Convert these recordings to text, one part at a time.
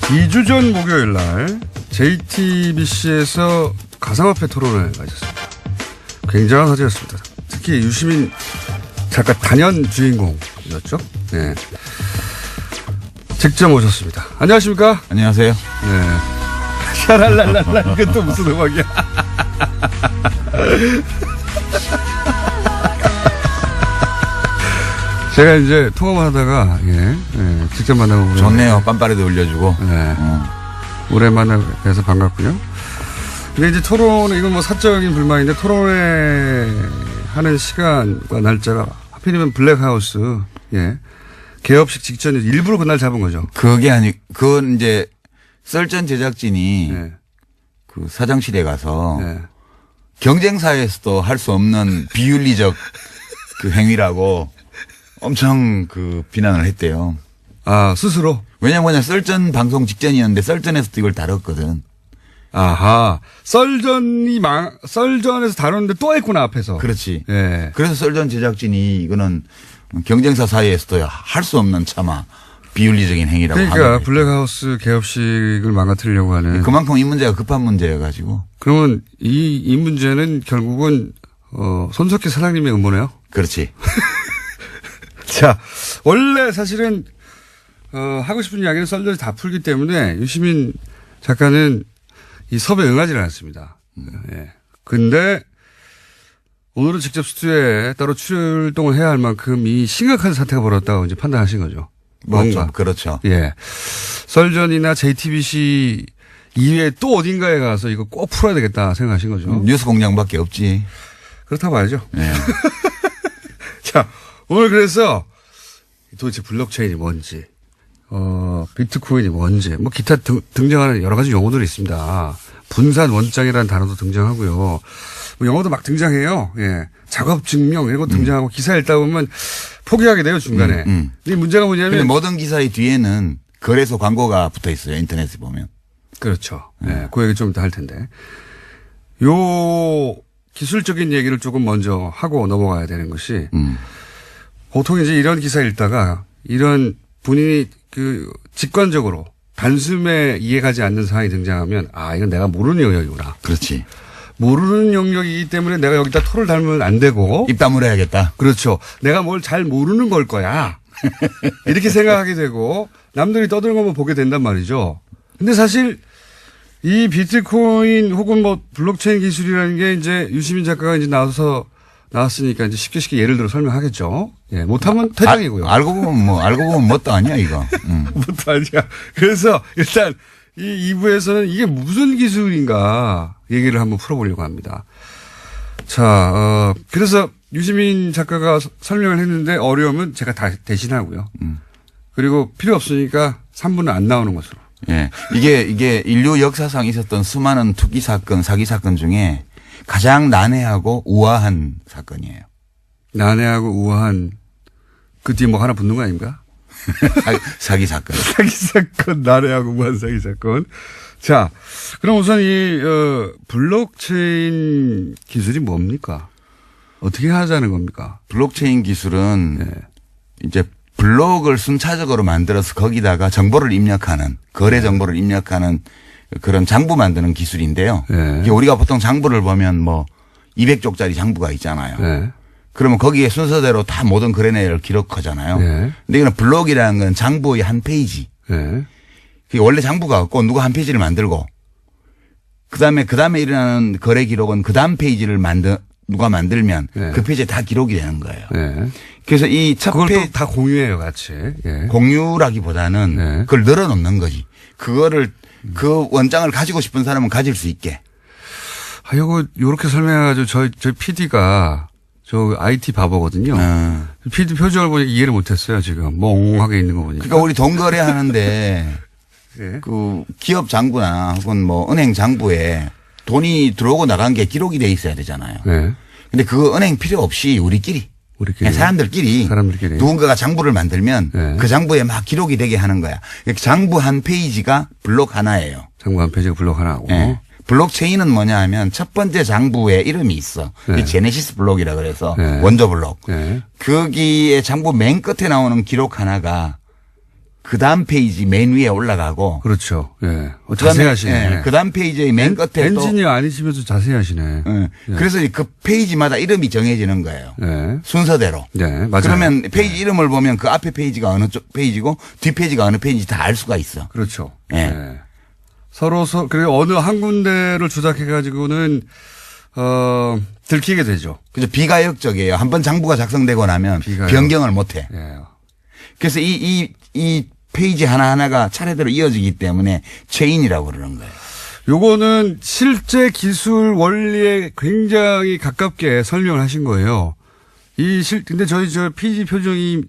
2주 전 목요일 날 JTBC에서 가상화폐 토론을 가졌습니다. 굉장한 화제였습니다. 특히 유시민 작가 단연 주인공이었죠. 네. 직접 오셨습니다. 안녕하십니까? 안녕하세요. 네. 샤랄랄랄라 이건 또 무슨 음악이야? 제가 이제 통화만 하다가 직접 만나고 좋네요. 빰빠레도 올려주고. 네. 오랜만에 뵈서 반갑고요. 근데 이제 토론은 이건 뭐 사적인 불만인데 토론회 하는 시간과 날짜가 하필이면 블랙하우스 개업식 직전에 일부러 그날 잡은 거죠. 그건 이제 썰전 제작진이 그 사장실에 가서 경쟁사에서도 할 수 없는 비윤리적 그 행위라고 엄청 그 비난을 했대요. 아, 스스로? 왜냐면 썰전 방송 직전이었는데 썰전에서도 이걸 다뤘거든. 아하. 썰전에서 다뤘는데 또 했구나, 앞에서. 그렇지. 예. 그래서 썰전 제작진이 이거는 경쟁사 사이에서도 할 수 없는 차마 비윤리적인 행위라고 하는 그러니까 블랙하우스 개업식을 망가뜨리려고 하는. 그만큼 이 문제가 급한 문제여가지고. 그러면 이 문제는 결국은 손석희 사장님의 음모네요? 그렇지. 자, 원래 사실은 하고 싶은 이야기는 썰전이 다 풀기 때문에 유시민 작가는 이 섭외에 응하지는 않았습니다. 예. 근데 오늘은 직접 스튜디오에 따로 출동을 해야 할 만큼 이 심각한 사태가 벌어졌다고 이제 판단하신 거죠. 뭔가. 그렇죠. 예. 썰전이나 JTBC 이외에 또 어딘가에 가서 이거 꼭 풀어야 되겠다 생각하신 거죠. 뉴스 공장밖에 없지. 그렇다고 봐야죠. 네. 자, 오늘 그래서 도대체 블록체인이 뭔지, 비트코인이 뭔지, 뭐 기타 등장하는 여러 가지 용어들이 있습니다. 분산 원장이라는 단어도 등장하고요. 뭐 영어도 막 등장해요. 예. 작업 증명 이런 거 등장하고 기사 읽다 보면 포기하게 돼요, 중간에. 이 문제가 뭐냐면. 모든 기사의 뒤에는 거래소 광고가 붙어 있어요. 인터넷에 보면. 그렇죠. 예. 그 얘기 좀 이따 할 텐데. 요 기술적인 얘기를 조금 먼저 하고 넘어가야 되는 것이 보통 이제 이런 기사 읽다가 이런 본인이 그 직관적으로 단숨에 이해가지 않는 사항이 등장하면 이건 내가 모르는 영역이구나. 그렇지. 모르는 영역이기 때문에 내가 여기다 토를 달면 안 되고. 입 다물어야겠다. 그렇죠. 내가 뭘 잘 모르는 걸 거야. 이렇게 생각하게 되고 남들이 떠드는 것만 보게 된단 말이죠. 근데 사실 이 비트코인 혹은 뭐 블록체인 기술이라는 게 이제 유시민 작가가 이제 나왔으니까 이제 쉽게 예를 들어 설명하겠죠. 예, 못하면 퇴장이고요. 알고 보면 뭣도 아니야, 이거. 뭣도 아니야. 그래서 일단 이 2부에서는 이게 무슨 기술인가 얘기를 한번 풀어보려고 합니다. 자, 그래서 유시민 작가가 설명을 했는데 어려우면 제가 다 대신하고요. 그리고 필요 없으니까 3부는 안 나오는 것으로. 예. 이게 인류 역사상 있었던 수많은 투기 사건, 사기 사건 중에 가장 난해하고 우아한 사건이에요. 난해하고 우아한 그 뒤에 뭐 하나 붙는 거 아닙니까? 사기 사건. 사기 사건, 난해하고 우아한 사기 사건. 자, 그럼 우선 이 블록체인 기술이 뭡니까? 어떻게 하자는 겁니까? 블록체인 기술은 이제 블록을 순차적으로 만들어서 거기다가 정보를 입력하는 거래 정보를 입력하는 그런 장부 만드는 기술인데요. 이게 우리가 보통 장부를 보면 뭐 200쪽짜리 장부가 있잖아요. 그러면 거기에 순서대로 다 모든 거래 내역을 기록하잖아요. 근데 이거는 블록이라는 건 장부의 한 페이지. 그게 원래 장부가 없고 누가 한 페이지를 만들고 그다음에 일어나는 거래 기록은 그 다음 페이지를 누가 만들면 그 페이지에 다 기록이 되는 거예요. 그래서 이 첫 그걸 또 다 공유해요, 같이. 공유라기보다는 그걸 늘어놓는 거지. 그거를 그 원장을 가지고 싶은 사람은 가질 수 있게. 이거 요렇게 설명해가지고 저희 PD가 저 IT 바보거든요. PD 표정을 보니까 이해를 못했어요, 지금. 멍하게 있는 거 보니까. 그러니까 우리 돈 거래하는데 그 기업 장부나 혹은 뭐 은행 장부에 돈이 들어오고 나간 게 기록이 돼 있어야 되잖아요. 근데 그거 은행 필요 없이 우리끼리 사람들끼리 누군가가 장부를 만들면 그 장부에 막 기록이 되게 하는 거야. 장부 한 페이지가 블록 하나예요. 장부 한 페이지가 블록 하나고. 블록체인은 뭐냐 하면 첫 번째 장부에 이름이 있어. 제네시스 블록이라 그래서 원조 블록. 거기에 장부 맨 끝에 나오는 기록 하나가 그 다음 페이지 맨 위에 올라가고. 그렇죠. 예. 자세히 하시네. 예. 그 다음 페이지의 맨 끝에 엔지니어 아니시면서 자세히 하시네. 예. 그래서 그 페이지마다 이름이 정해지는 거예요. 예. 순서대로. 네, 맞아요. 그러면 페이지 이름을 보면 그 앞에 페이지가 어느 쪽 페이지고 뒷 페이지가 어느 페이지인지 다 알 수가 있어. 그렇죠. 예. 예. 그리고 어느 한 군데를 조작해가지고는, 들키게 되죠. 그죠. 비가역적이에요. 한번 장부가 작성되고 나면 변경을 못 해. 예. 그래서 이 페이지 하나하나가 차례대로 이어지기 때문에 체인이라고 그러는 거예요. 요거는 실제 기술 원리에 굉장히 가깝게 설명을 하신 거예요. 근데 저희 PG 표정이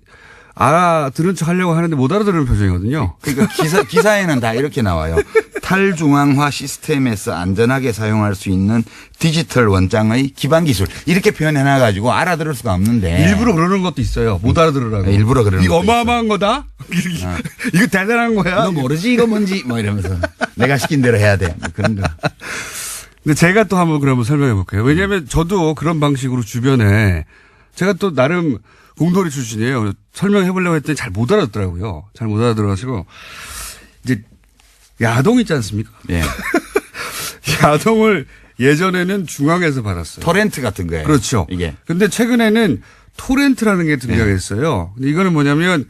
알아들은 척 하려고 하는데 못 알아들은 표정이거든요. 그러니까 기사에는 다 이렇게 나와요. 탈중앙화 시스템에서 안전하게 사용할 수 있는 디지털 원장의 기반 기술. 이렇게 표현해놔가지고 알아들을 수가 없는데. 일부러 그러는 것도 있어요. 못 알아들으라고. 네, 일부러 그러는 이거 것도 어마어마한 거다? 이거 대단한 거야? 너 모르지 이거 뭔지? 뭐 이러면서. 내가 시킨 대로 해야 돼. 뭐 그런 거. 근데 제가 또 한번 그러면 설명해 볼게요. 왜냐하면 저도 그런 방식으로 주변에 제가 또 나름 공돌이 출신이에요. 설명해 보려고 했더니 잘 못 알아듣더라고요. 잘 못 알아들어가지고 이제 야동 있지 않습니까? 예. 야동을 예전에는 중앙에서 받았어요. 토렌트 같은 거예요. 그렇죠. 이게. 근데 최근에는 토렌트라는 게 등장했어요. 근데 이거는 뭐냐면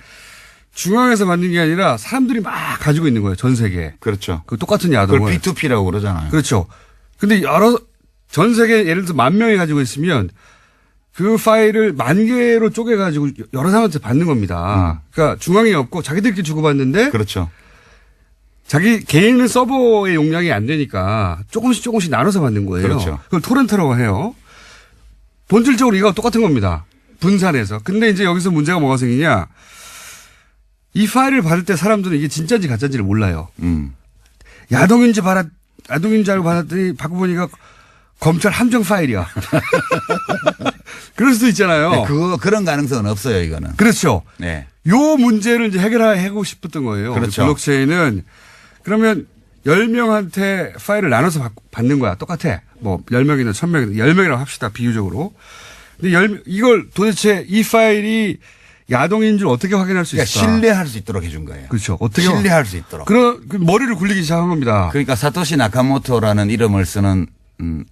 중앙에서 받는 게 아니라 사람들이 막 가지고 있는 거예요. 전 세계에. 그렇죠. 그 똑같은 야동을. 그걸 P2P라고 그러잖아요. 그렇죠. 근데 전 세계 예를 들어서 10,000명이 가지고 있으면 그 파일을 10,000개로 쪼개가지고 여러 사람한테 받는 겁니다. 그러니까 중앙이 없고 자기들끼리 주고받는데. 그렇죠. 자기 개인 서버의 용량이 안 되니까 조금씩 나눠서 받는 거예요. 그렇죠. 그걸 토렌트라고 해요. 본질적으로 이거 똑같은 겁니다. 분산해서. 근데 이제 여기서 문제가 뭐가 생기냐. 이 파일을 받을 때 사람들은 이게 진짜인지 가짜인지를 몰라요. 야동인지 알고 받았더니 받고 보니까 검찰 함정 파일이야. 그럴 수도 있잖아요. 네, 그런 가능성은 없어요, 이거는. 그렇죠. 네. 요 문제를 이제 해결하고 싶었던 거예요. 그렇죠. 블록체인은 그러면 10명한테 파일을 나눠서 받는 거야. 똑같아. 뭐 10명이나 1,000명이나 10명이라고 합시다. 비유적으로. 근데 이걸 도대체 이 파일이 야동인 줄 어떻게 확인할 수 있을까? 그러니까 신뢰할 수 있도록 해준 거예요. 그렇죠. 어떻게 신뢰할 수 있도록. 그 머리를 굴리기 시작한 겁니다. 그러니까 사토시 나카모토라는 이름을 쓰는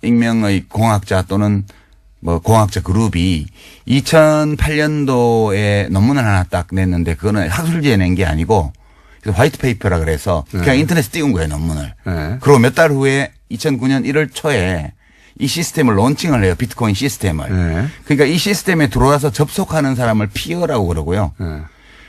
익명의 공학자 또는 뭐 공학자 그룹이 2008년도에 논문을 하나 딱 냈는데 그거는 학술지에 낸 게 아니고 화이트 페이퍼라 그래서 그냥 인터넷에 띄운 거예요, 논문을. 네. 그리고 몇 달 후에 2009년 1월 초에 이 시스템을 론칭을 해요. 비트코인 시스템을. 네. 그러니까 이 시스템에 들어와서 접속하는 사람을 피어라고 그러고요. 네.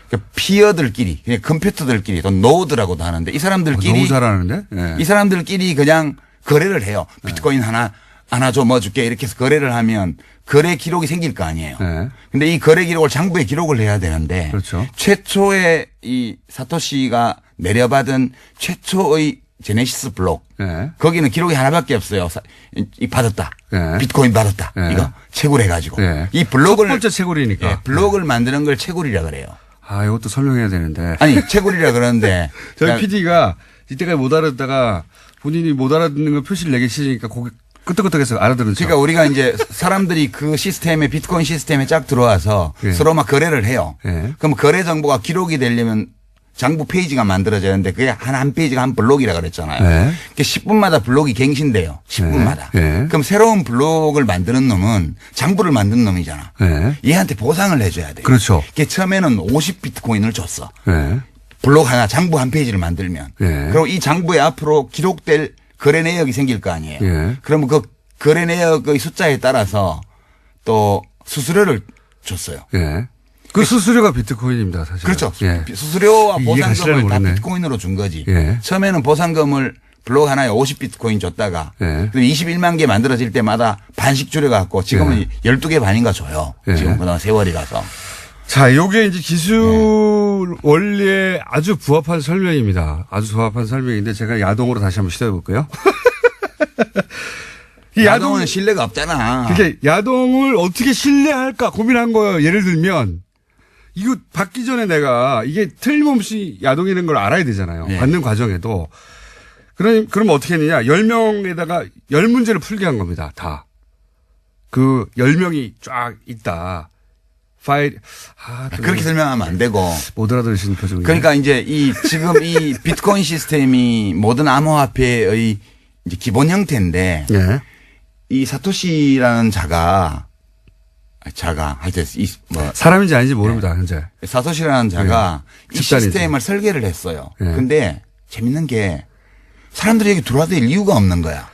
그러니까 피어들끼리, 그냥 컴퓨터들끼리 또 노드라고도 하는데 이 사람들끼리 너무 잘하는데? 네. 이 사람들끼리 그냥 거래를 해요. 비트코인 하나 줘 뭐 줄게 이렇게 해서 거래를 하면 거래 기록이 생길 거 아니에요. 네. 근데 이 거래 기록을 장부에 기록을 해야 되는데 그렇죠. 최초의 이 사토시가 내려받은 최초의 제네시스 블록 네. 거기는 기록이 하나밖에 없어요. 이 받았다. 네. 비트코인 받았다. 네. 이거 채굴 해가지고 네. 이 블록을 첫 번째 채굴이니까. 예, 블록을 만드는 걸 채굴이라 그래요. 아, 이것도 설명해야 되는데. 아니 채굴이라 그러는데 저희 PD가 이때까지 못 알아듣다가 본인이 못 알아듣는 걸 표시를 내기 싫으니까 고개 끄떡끄떡해서 알아들은 척. 그러니까 우리가 이제 사람들이 그 시스템에 비트코인 시스템에 쫙 들어와서 예. 서로 막 거래를 해요. 예. 그럼 거래 정보가 기록이 되려면 장부 페이지가 만들어져야 하는데 그게 한 페이지가 한 블록이라 그랬잖아요. 예. 그게 10분마다 블록이 갱신돼요. 10분마다. 예. 그럼 새로운 블록을 만드는 놈은 장부를 만든 놈이잖아. 예. 얘한테 보상을 해줘야 돼요. 그렇죠. 그게 처음에는 50비트코인을 줬어. 예. 블록 하나 장부 한 페이지를 만들면. 예. 그리고 이 장부에 앞으로 기록될 거래 내역이 생길 거 아니에요. 예. 그러면 그 거래 내역의 숫자에 따라서 또 수수료를 줬어요. 예. 그 수수료가 비트코인입니다, 사실. 그렇죠. 예. 수수료와 이해가 보상금을 다 모르네. 비트코인으로 준 거지. 예. 처음에는 보상금을 블록 하나에 50비트코인 줬다가 예. 21만 개 만들어질 때마다 반씩 줄여갖고 지금은 12개 반인가 줘요. 예. 지금 그동안 세월이 가서. 자, 요게 이제 기술 원리에 아주 부합한 설명입니다. 아주 부합한 설명인데 제가 야동으로 다시 한번 시도해 볼게요. 이 야동은 신뢰가 없잖아. 그게 야동을 어떻게 신뢰할까 고민한 거예요. 예를 들면 이거 받기 전에 내가 이게 틀림없이 야동이라는 걸 알아야 되잖아요. 예. 받는 과정에도. 그럼 어떻게 했느냐. 10명에다가 10문제를 풀게 한 겁니다. 다. 그 10명이 쫙 있다. 파일, 그렇게 설명하면 안 되고. 못 알아들으시는 표정이에요. 그러니까 이제 지금 이 비트코인 시스템이 모든 암호화폐의 이제 기본 형태인데 예. 이 사토시라는 자가 하여튼 사람인지 아닌지 모릅니다, 현재. 사토시라는 자가 이 집단이죠. 시스템을 설계를 했어요. 예. 근데 재밌는 게 사람들이 여기 들어와도 될 이유가 없는 거야.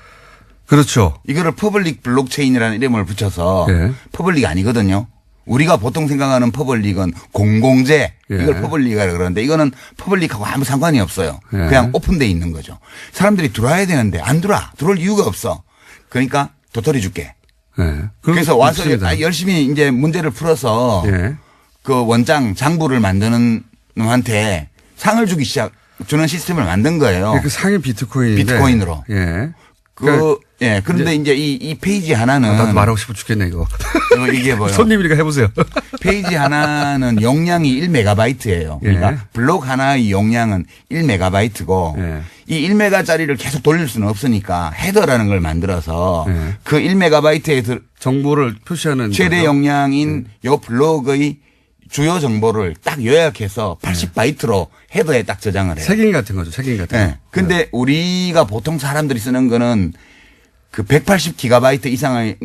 그렇죠. 이거를 퍼블릭 블록체인이라는 이름을 붙여서 예. 퍼블릭 아니거든요. 우리가 보통 생각하는 퍼블릭은 공공재 예. 이걸 퍼블릭이라고 그러는데 이거는 퍼블릭하고 아무 상관이 없어요. 예. 그냥 오픈돼 있는 거죠. 사람들이 들어와야 되는데 안 들어올 이유가 없어. 그러니까 도토리 줄게. 예. 그래서 와서 없습니다. 열심히 이제 문제를 풀어서 예. 그 원장 장부를 만드는 놈한테 상을 주는 시스템을 만든 거예요. 그 상위 비트코인인데. 비트코인으로. 예. 그런데 이제 이 페이지 하나는 나도 말하고 싶어 죽겠네, 이거. 이게 뭐요? 손님이니까 해보세요. 페이지 하나는 용량이 1메가바이트예요. 그러니까 예. 블록 하나의 용량은 1메가바이트고 예. 이 1메가짜리를 계속 돌릴 수는 없으니까 헤더라는 걸 만들어서 예. 그 1메가바이트에 정보를 표시하는. 최대 거죠? 용량인 요 블록의 주요 정보를 딱 요약해서 80바이트로 헤더에 딱 저장을 해요. 색인 같은 거죠, 색인 같은 네. 거. 근데 우리가 보통 사람들이 쓰는 거는 그 180기가바이트 이상의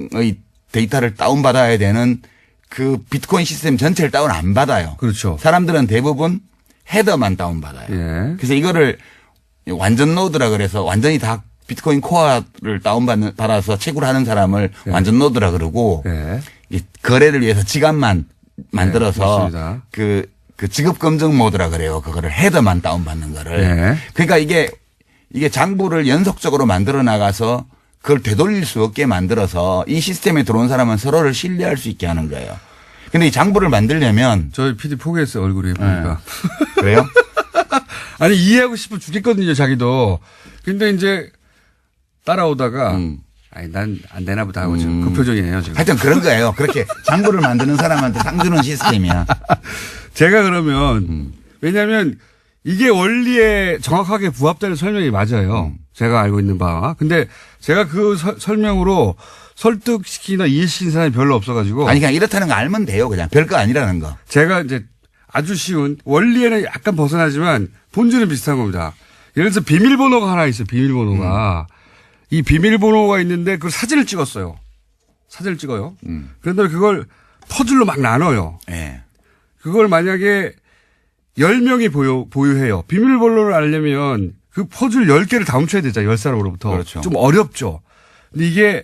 데이터를 다운받아야 되는 그 비트코인 시스템 전체를 다운 안 받아요. 그렇죠. 사람들은 대부분 헤더만 다운받아요. 예. 그래서 이거를 완전 노드라 그래서 완전히 다 비트코인 코어를 받아서 채굴 하는 사람을 예. 완전 노드라 그러고 예. 이 거래를 위해서 지갑만 만들어서 맞습니다. 그 지급 검증 모드라 그래요. 그거를 헤더만 다운받는 거를. 예. 그러니까 이게 장부를 연속적으로 만들어 나가서 그걸 되돌릴 수 없게 만들어서 이 시스템에 들어온 사람은 서로를 신뢰할 수 있게 하는 거예요. 근데 이 장부를 만들려면 저희 PD 포기했어요, 얼굴이 보니까. 그래요? 아니, 이해하고 싶어 죽겠거든요, 자기도. 근데 이제 따라오다가 아니, 난 안 되나 보다 하고 지금 그 표정이에요, 지금. 하여튼 그런 거예요. 그렇게 장부를 만드는 사람한테 상 주는 시스템이야. 제가 그러면 왜냐하면 이게 원리에 정확하게 부합되는 설명이 맞아요. 제가 알고 있는 바와. 근데 제가 그 설명으로 설득시키나 이해시킨 사람이 별로 없어가지고. 아니 그냥 이렇다는 거 알면 돼요. 그냥 별거 아니라는 거. 제가 이제 아주 쉬운 원리에는 약간 벗어나지만 본질은 비슷한 겁니다. 예를 들어서 비밀번호가 하나 있어요. 비밀번호가. 이 비밀번호가 있는데 그걸 사진을 찍었어요. 사진을 찍어요. 그런데 그걸 퍼즐로 막 나눠요. 예. 그걸 만약에 10명이 보유해요. 비밀번호를 알려면 그 퍼즐 10개를 다 훔쳐야 되잖아요. 10사람으로부터. 그렇죠. 좀 어렵죠. 근데 이게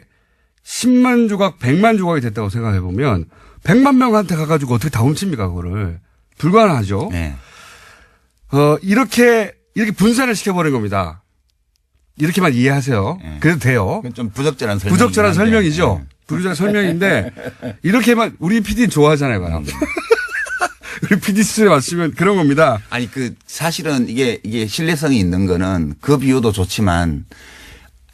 10만 조각, 100만 조각이 됐다고 생각해 보면 100만 명한테 가가지고 어떻게 다 훔칩니까, 그거를. 불가능하죠. 예. 이렇게 분산을 시켜버린 겁니다. 이렇게만 이해하세요. 예. 그래도 돼요. 그건 좀 부적절한 설명. 부적절한 설명이죠. 부적절한 설명인데 이렇게만 우리 PD는 좋아하잖아요. 봐요. 우리 PD 수에 맞추면 그런 겁니다. 아니 사실은 이게 신뢰성이 있는 거는 그 비유도 좋지만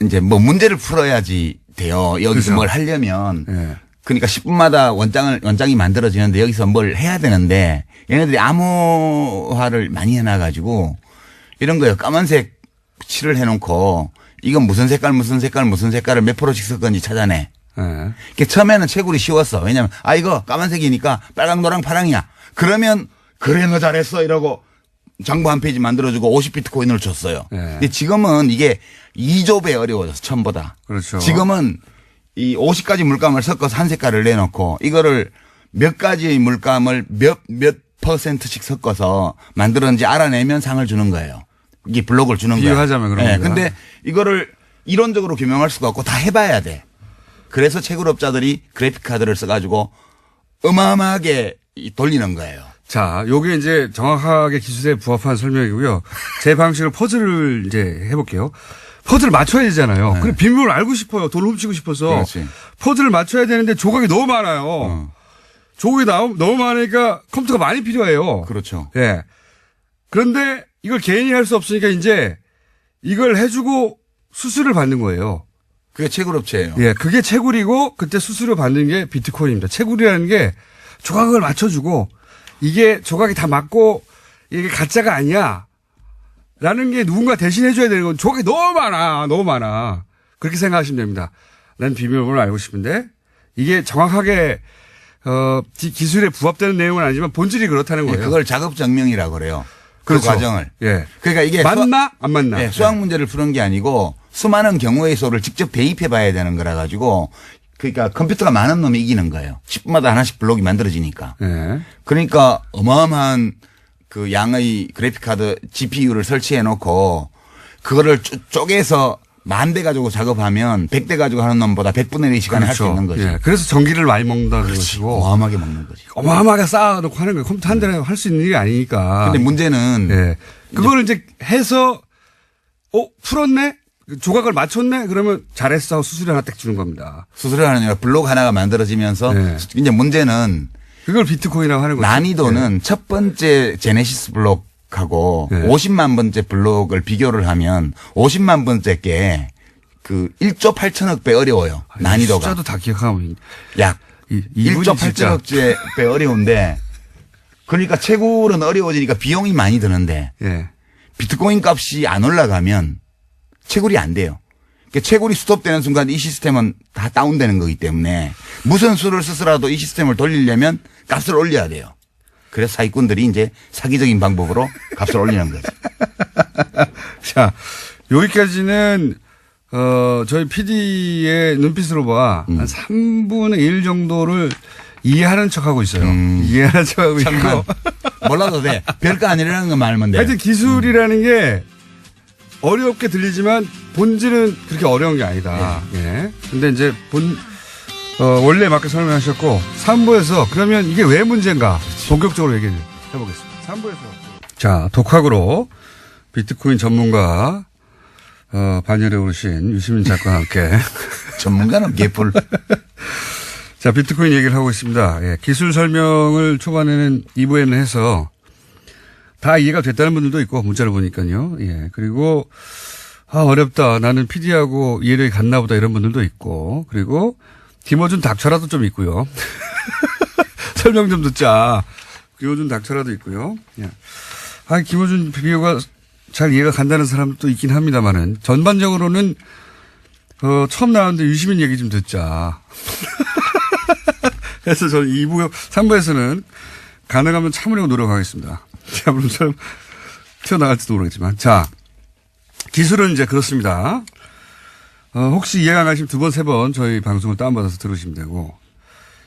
이제 뭐 문제를 풀어야지 돼요. 여기서 그렇죠. 뭘 하려면. 예. 그러니까 10분마다 원장이 만들어지는데 여기서 뭘 해야 되는데 얘네들이 암호화를 많이 해놔가지고 이런 거예요. 까만색 칠을 해놓고 이건 무슨 색깔을 몇 프로씩 섞은지 찾아내. 예. 처음에는 채굴이 쉬웠어. 왜냐면 이거 까만색이니까 빨강, 노랑, 파랑이야. 그러면 그래 너 잘했어 이러고 장부 한 페이지 만들어주고 50비트코인을 줬어요. 예. 근데 지금은 이게 2조배 어려워졌어. 처음보다. 그렇죠. 지금은 이 50가지 물감을 섞어서 한 색깔을 내놓고 이거를 몇 가지의 물감을 몇 %씩 섞어서 만들었는지 알아내면 상을 주는 거예요. 이게 블록을 주는 거예요. 비유하자면 그런 겁니다. 근데 이거를 이론적으로 규명할 수가 없고 다 해봐야 돼. 그래서 채굴업자들이 그래픽 카드를 써가지고 어마어마하게 돌리는 거예요. 자, 요게 이제 정확하게 기술에 부합한 설명이고요. 제 방식으로 퍼즐을 이제 해볼게요. 퍼즐을 맞춰야 되잖아요. 네. 그럼 비밀번호를 알고 싶어요. 돈을 훔치고 싶어서. 그렇지. 퍼즐을 맞춰야 되는데 조각이 너무 많아요. 조각이 너무 많으니까 컴퓨터가 많이 필요해요. 그렇죠. 예. 그런데 이걸 개인이 할 수 없으니까 이제 이걸 해주고 수수료를 받는 거예요. 그게 채굴업체예요. 예, 그게 채굴이고 그때 수수료 받는 게 비트코인입니다. 채굴이라는 게 조각을 맞춰주고 이게 조각이 다 맞고 이게 가짜가 아니야. 라는 게 누군가 대신해 줘야 되는 건 조각이 너무 많아. 그렇게 생각하시면 됩니다. 난 비밀번호를 알고 싶은데 이게 정확하게 기술에 부합되는 내용은 아니지만 본질이 그렇다는 거예요. 그걸 작업 증명이라고 그래요. 그렇죠. 그 과정을. 예. 그러니까 이게 맞나 안 맞나. 예, 수학 문제를 푸는 게 아니고 수많은 경우의 수를 직접 대입해 봐야 되는 거라 가지고 그러니까 컴퓨터가 많은 놈이 이기는 거예요. 10분마다 하나씩 블록이 만들어지니까. 예. 그러니까 어마어마한 그 양의 그래픽 카드 GPU를 설치해 놓고 그거를 쪼개서 10,000대 가지고 작업하면 100대 가지고 하는 놈보다 100분의 1의 시간에 할 수 있는 거지. 예. 그래서 전기를 많이 먹는다는 것이고. 어마어마하게 먹는 거지. 어마어마하게 쌓아놓고 하는 거예요. 컴퓨터 한 대에 할 수 있는 일이 아니니까. 근데 문제는. 예. 그거를 이제 해서 풀었네? 조각을 맞췄네? 그러면 잘했어 하고 수수료 하나 딱 주는 겁니다. 수수료 하나 블록 하나가 만들어지면서 예. 이제 문제는 그걸 비트코인이라고 하는 거죠. 난이도는 첫 번째 제네시스 블록하고 50만 번째 블록을 비교를 하면 50만 번째 게 그 1조 8천억 배 어려워요. 난이도가. 숫자도 다 기억하면. 약 이분이 1조 진짜. 8천억 배 어려운데 그러니까 채굴은 어려워지니까 비용이 많이 드는데 예. 비트코인 값이 안 올라가면 채굴이 안 돼요. 그러니까 채굴이 스톱되는 순간 이 시스템은 다 다운되는 거기 때문에 무슨 수를 쓰더라도 이 시스템을 돌리려면 값을 올려야 돼요. 그래서 사기꾼들이 이제 사기적인 방법으로 값을 올리는 거죠. 자, 여기까지는 저희 PD의 눈빛으로 봐. 한 3분의 1 정도를 이해하는 척하고 있어요. 이해하는 척하고 있고. 몰라도 돼. 별거 아니라는 것만 알면 돼. 하여튼 기술이라는 게 어렵게 들리지만 본질은 그렇게 어려운 게 아니다. 예. 근데 이제 원래 맞게 설명하셨고 3부에서 그러면 이게 왜 문제인가 본격적으로 얘기를 해보겠습니다. 3부에서. 자, 독학으로 비트코인 전문가 반열에 오르신 유시민 작가와 함께 전문가는 개뿔. 자, 비트코인 얘기를 하고 있습니다. 예, 기술 설명을 초반에는 2부에는 해서 다 이해가 됐다는 분들도 있고 문자를 보니까요. 예, 그리고 어렵다. 나는 PD하고 이해력이 같나 보다 이런 분들도 있고 그리고 김어준 닥쳐라도 좀 있고요. 설명 좀 듣자. 김어준 닥쳐라도 있고요. 예. 김어준 비교가 잘 이해가 간다는 사람도 있긴 합니다만은 전반적으로는 처음 나왔는데 유시민 얘기 좀 듣자. 그래서 저는 2부, 3부에서는 가능하면 참으려고 노력하겠습니다. 자, 물론 튀어나갈지도 모르겠지만. 자, 기술은 이제 그렇습니다. 혹시 이해가 안 가시면 2번, 3번 저희 방송을 다운받아서 들으시면 되고.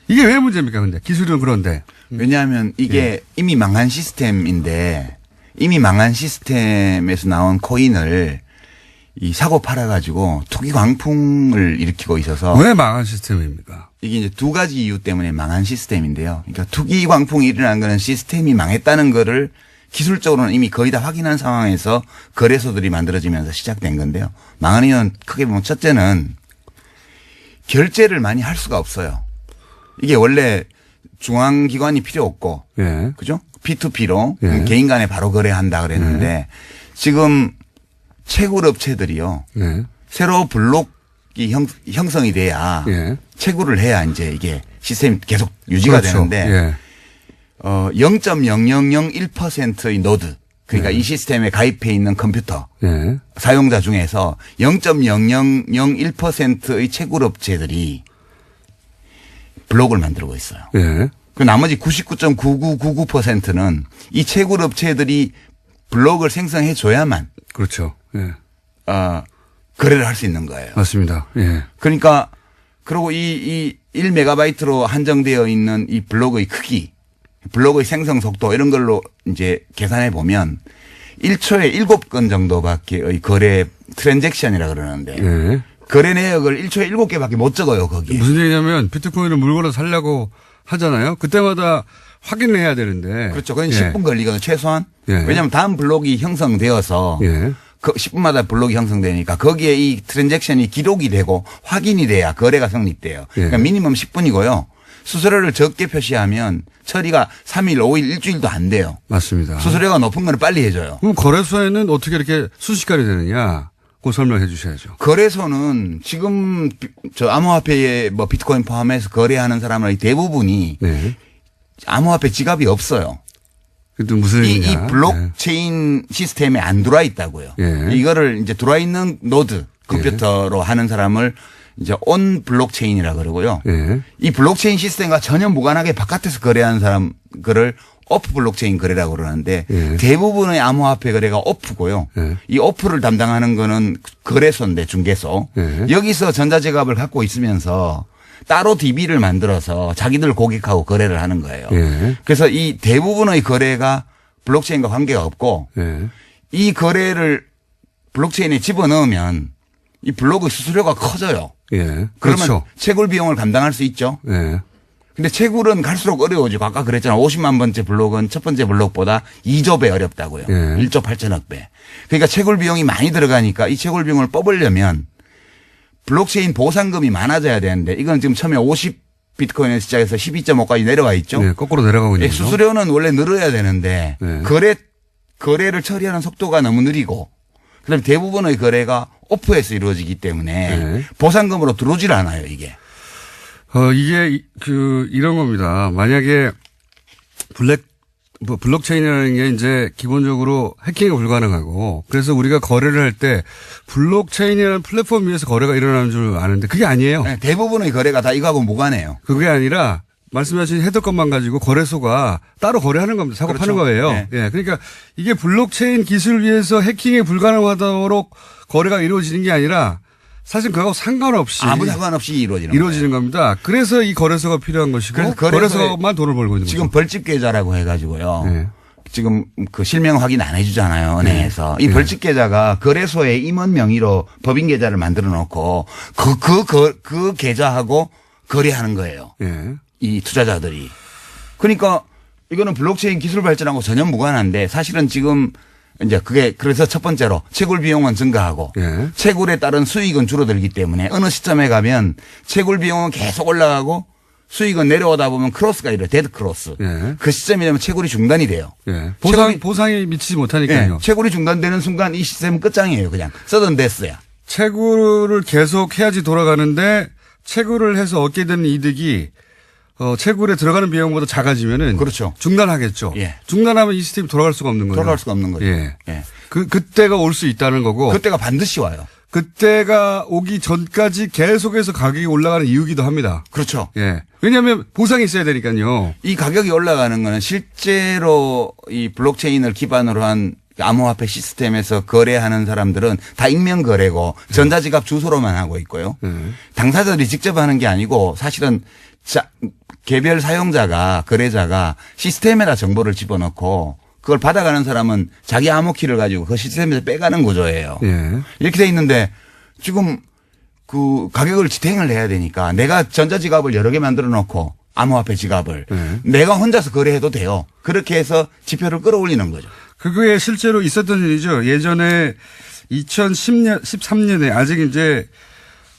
이게 왜 문제입니까, 근데? 기술은 그런데. 왜냐하면 이게 이미 망한 시스템인데 이미 망한 시스템에서 나온 코인을 이 사고 팔아가지고 투기 광풍을 일으키고 있어서. 왜 망한 시스템입니까? 이게 이제 두 가지 이유 때문에 망한 시스템인데요. 그러니까 투기 광풍이 일어난 거는 시스템이 망했다는 거를 기술적으로는 이미 거의 다 확인한 상황에서 거래소들이 만들어지면서 시작된 건데요. 망한 이유는 크게 보면 첫째는 결제를 많이 할 수가 없어요. 이게 원래 중앙기관이 필요 없고. 예. 그죠? P2P로 예. 개인 간에 바로 거래한다 그랬는데 지금 채굴 업체들이요. 예. 새로 블록이 형성이 돼야 예. 채굴을 해야 이제 이게 시스템이 계속 유지가 그렇죠. 되는데 예. 0.0001%의 노드 그러니까 이 시스템에 가입해 있는 컴퓨터 예. 사용자 중에서 0.0001%의 채굴 업체들이 블록을 만들고 있어요. 예. 그 나머지 99.9999%는 이 채굴 업체들이 블록을 생성해 줘야만 그렇죠. 예. 거래를 할 수 있는 거예요. 맞습니다. 예. 그러니까 그리고 이 1메가바이트로 한정되어 있는 이 블록의 크기, 블록의 생성 속도 이런 걸로 이제 계산해 보면 1초에 7건 정도밖에의 거래 트랜잭션이라 그러는데 예. 거래 내역을 1초에 7개밖에 못 적어요, 거기에. 무슨 얘기냐면 비트코인을 물건을 살려고 하잖아요. 그때마다 확인을 해야 되는데. 그렇죠. 그건 예. 10분 걸리거든요, 최소한. 예. 왜냐하면 다음 블록이 형성되어서 예. 그 10분마다 블록이 형성되니까 거기에 이 트랜잭션이 기록이 되고 확인이 돼야 거래가 성립돼요. 예. 그러니까 미니멈 10분이고요. 수수료를 적게 표시하면 처리가 3일, 5일, 일주일도 안 돼요. 맞습니다. 수수료가 높은 걸 빨리 해줘요. 그럼 거래소에는 어떻게 이렇게 순식간에 되느냐? 그거 설명해 주셔야죠. 거래소는 지금 저 암호화폐에 뭐 비트코인 포함해서 거래하는 사람의 대부분이 네. 암호화폐 지갑이 없어요. 그것도 무슨 이 얘기냐? 블록체인 시스템에 안 들어와 있다고요. 예. 이거를 이제 들어와 있는 노드 컴퓨터로 하는 사람을 이제 온 블록체인이라 그러고요. 예. 이 블록체인 시스템과 전혀 무관하게 바깥에서 거래하는 사람 거를 오프 블록체인 거래라고 그러는데 예. 대부분의 암호화폐 거래가 오프고요. 예. 이 오프를 담당하는 거는 거래소인데 중개소. 예. 여기서 전자지갑을 갖고 있으면서 따로 DB를 만들어서 자기들 고객하고 거래를 하는 거예요. 예. 그래서 이 대부분의 거래가 블록체인과 관계가 없고 예. 이 거래를 블록체인에 집어넣으면 이 블록의 수수료가 커져요. 예. 그러면 그렇죠. 채굴 비용을 감당할 수 있죠. 예. 근데 채굴은 갈수록 어려워지고 아까 그랬잖아. 50만 번째 블록은 첫 번째 블록보다 2조 배 어렵다고요. 예. 1조 8천억 배. 그러니까 채굴 비용이 많이 들어가니까 이 채굴 비용을 뽑으려면 블록체인 보상금이 많아져야 되는데 이건 지금 처음에 50 비트코인에서 시작해서 12.5까지 내려와 있죠. 네, 거꾸로 내려가고 있는 거죠. 수수료는 원래 늘어야 되는데 네. 거래를 처리하는 속도가 너무 느리고 그다음에 대부분의 거래가 오프에서 이루어지기 때문에 네. 보상금으로 들어오질 않아요, 이게. 이게 이런 겁니다. 만약에 블록체인이라는 게 이제 기본적으로 해킹이 불가능하고 그래서 우리가 거래를 할 때 블록체인이라는 플랫폼 위에서 거래가 일어나는 줄 아는데 그게 아니에요. 네, 대부분의 거래가 다 이거하고 무관해요. 그게 아니라 말씀하신 헤더건만 가지고 거래소가 따로 거래하는 겁니다. 사고 그렇죠. 파는 거예요. 네. 예. 그러니까 이게 블록체인 기술 위에서 해킹이 불가능하도록 거래가 이루어지는 게 아니라 사실 그거하고 상관없이 아무 상관없이 이루어지는 겁니다. 그래서 이 거래소가 필요한 것이고 거래소만 돈을 벌고 있는 지금 거죠. 벌집 계좌라고 해가지고요. 네. 지금 그 실명 확인 안 해주잖아요, 은행에서. 이 네. 벌집 계좌가 거래소에 임원 명의로 법인 계좌를 만들어 놓고 그 계좌하고 거래하는 거예요. 예. 이 투자자들이. 그러니까 이거는 블록체인 기술 발전하고 전혀 무관한데 사실은 지금 이제 그게 그래서 첫 번째로 채굴 비용은 증가하고 예. 채굴에 따른 수익은 줄어들기 때문에 어느 시점에 가면 채굴 비용은 계속 올라가고 수익은 내려오다 보면 크로스가 이래요. 데드 크로스. 예. 그 시점이 되면 채굴이 중단이 돼요. 예. 채굴이- 보상이 미치지 못하니까요. 예, 채굴이 중단되는 순간 이 시스템은 끝장이에요. 그냥 서든 데스야. 채굴을 계속 해야지 돌아가는데 채굴을 해서 얻게 되는 이득이 채굴에 들어가는 비용보다 작아지면은 그렇죠. 중단하겠죠. 예. 중단하면 이 시스템이 돌아갈 수가 없는 거예요. 돌아갈 수가 없는 거죠. 예. 예. 그때가 올 수 있다는 거고. 그때가 반드시 와요. 그때가 오기 전까지 계속해서 가격이 올라가는 이유기도 합니다. 그렇죠. 예. 왜냐하면 보상이 있어야 되니까요. 이 가격이 올라가는 거는 실제로 이 블록체인을 기반으로 한 암호화폐 시스템에서 거래하는 사람들은 다 익명 거래고 전자지갑 주소로만 하고 있고요. 당사자들이 직접 하는 게 아니고 사실은 개별 사용자가 거래자가 시스템에다 정보를 집어넣고 그걸 받아가는 사람은 자기 암호키를 가지고 그 시스템에서 빼가는 구조예요. 예. 이렇게 돼 있는데 지금 그 가격을 지탱을 해야 되니까 내가 전자지갑을 여러 개 만들어 놓고 암호화폐 지갑을 내가 혼자서 거래해도 돼요. 그렇게 해서 지표를 끌어올리는 거죠. 그게 실제로 있었던 일이죠. 예전에 2010년, 13년에 아직 이제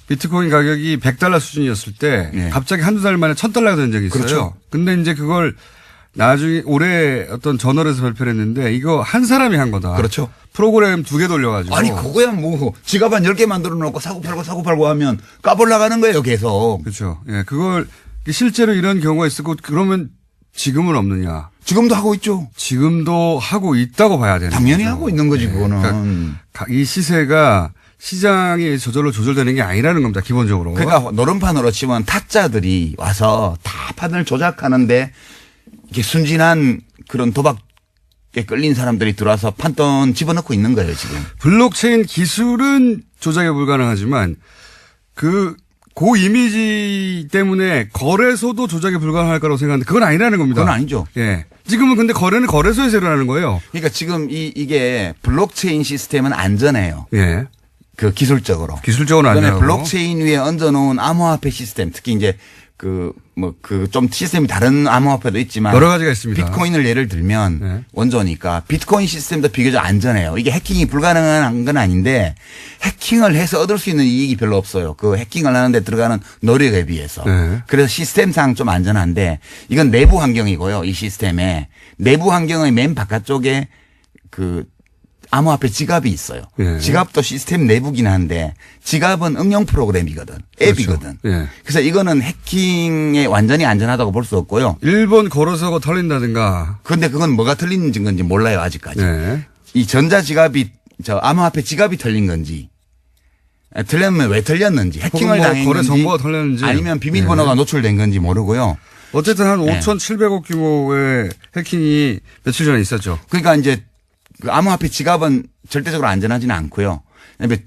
비트코인 가격이 $100 수준이었을 때 네. 갑자기 한두 달 만에 $1,000가 된 적이 있어요. 그렇죠. 근데 이제 그걸 나중에 올해 어떤 저널에서 발표를 했는데 이거 한 사람이 한 거다. 그렇죠. 프로그램 2개 돌려가지고. 아니 그거야 뭐 지갑 한 10개 만들어 놓고 사고 팔고 하면 까불나가는 거예요 계속. 그렇죠. 예, 그걸 실제로 이런 경우가 있었고 그러면 지금은 없느냐. 지금도 하고 있죠. 지금도 하고 있다고 봐야 되는 당연히 거죠. 하고 있는 거지 예, 그거는. 그러니까 이 시세가 시장이 저절로 조절되는 게 아니라는 겁니다. 기본적으로. 그러니까 노름판으로 치면 타짜들이 와서 다 판을 조작하는데 이게 순진한 그런 도박에 끌린 사람들이 들어와서 판돈 집어넣고 있는 거예요 지금. 블록체인 기술은 조작이 불가능하지만 고 이미지 때문에 거래소도 조작이 불가능할 거라고 생각하는데 그건 아니라는 겁니다. 그건 아니죠. 예. 지금은 근데 거래는 거래소에서 일어나는 거예요. 그러니까 지금 이게 블록체인 시스템은 안전해요. 예. 그 기술적으로. 기술적으로 그다음에 안전하고. 블록체인 위에 얹어놓은 암호화폐 시스템, 특히 이제 좀 시스템이 다른 암호화폐도 있지만 여러 가지가 있습니다. 비트코인을 예를 들면 네. 원조니까 비트코인 시스템도 비교적 안전해요. 이게 해킹이 불가능한 건 아닌데 해킹을 해서 얻을 수 있는 이익이 별로 없어요. 그 해킹을 하는데 들어가는 노력에 비해서. 네. 그래서 시스템상 좀 안전한데 이건 내부 환경이고요. 이 시스템에 내부 환경의 맨 바깥쪽에 그 암호화폐 지갑이 있어요. 예. 지갑도 시스템 내부긴 한데 지갑은 응용 프로그램이거든. 앱이거든. 그렇죠. 예. 그래서 이거는 해킹에 완전히 안전하다고 볼 수 없고요. 일본 거래소가 털린다든가. 그런데 그건 뭐가 틀린 건지 몰라요 아직까지. 네. 이 전자 지갑이 암호화폐 지갑이 털린 건지 틀렸으면 왜 틀렸는지, 해킹을 뭐 당했는지, 거래 정보가 털렸는지, 아니면 비밀번호가 노출된 건지 모르고요. 어쨌든 한 5,700억 규모의 해킹이 며칠 전에 있었죠. 그러니까 이제 그 암호화폐 지갑은 절대적으로 안전하지는 않고요. 그다음에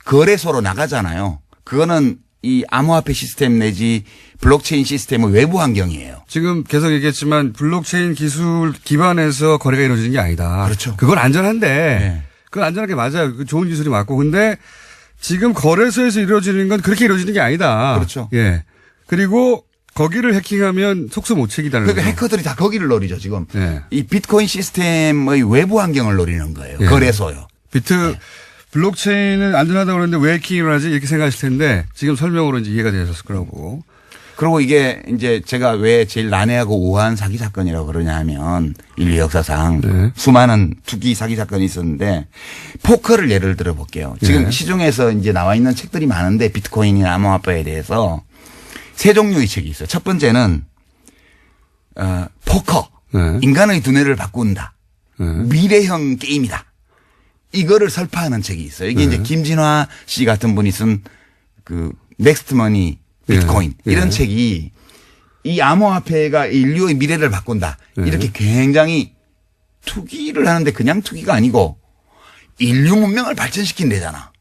거래소로 나가잖아요. 그거는 이 암호화폐 시스템 내지 블록체인 시스템의 외부 환경이에요. 지금 계속 얘기했지만 블록체인 기술 기반에서 거래가 이루어지는 게 아니다. 그렇죠. 그건 안전한데 네. 그건 안전한 게 맞아요. 그 좋은 기술이 맞고. 근데 지금 거래소에서 이루어지는 건 그렇게 이루어지는 게 아니다. 그렇죠. 예. 그리고 거기를 해킹하면 속수무책이다는 그러니까 거죠. 해커들이 다 거기를 노리죠, 지금. 네. 이 비트코인 시스템의 외부 환경을 노리는 거예요. 예. 거래소요. 블록체인은 안전하다고 그러는데 왜 해킹이 일어나지? 이렇게 생각하실 텐데 지금 설명으로 이제 이해가 되셨을 거라고. 그리고 이게 이제 제가 왜 제일 난해하고 우아한 사기 사건이라고 그러냐 하면 인류 역사상 네. 수많은 투기 사기 사건이 있었는데 포커를 예를 들어 볼게요. 지금 네. 시중에서 이제 나와 있는 책들이 많은데 비트코인이나 암호화폐에 대해서 세 종류의 책이 있어요. 첫 번째는 포커. 네. 인간의 두뇌를 바꾼다. 네. 미래형 게임이다. 이거를 설파하는 책이 있어요. 이게 이제 김진화 씨 같은 분이 쓴 그 넥스트머니 비트코인 이런 책이 이 암호화폐가 인류의 미래를 바꾼다. 이렇게 굉장히 투기를 하는데 그냥 투기가 아니고 인류 문명을 발전시킨대잖아.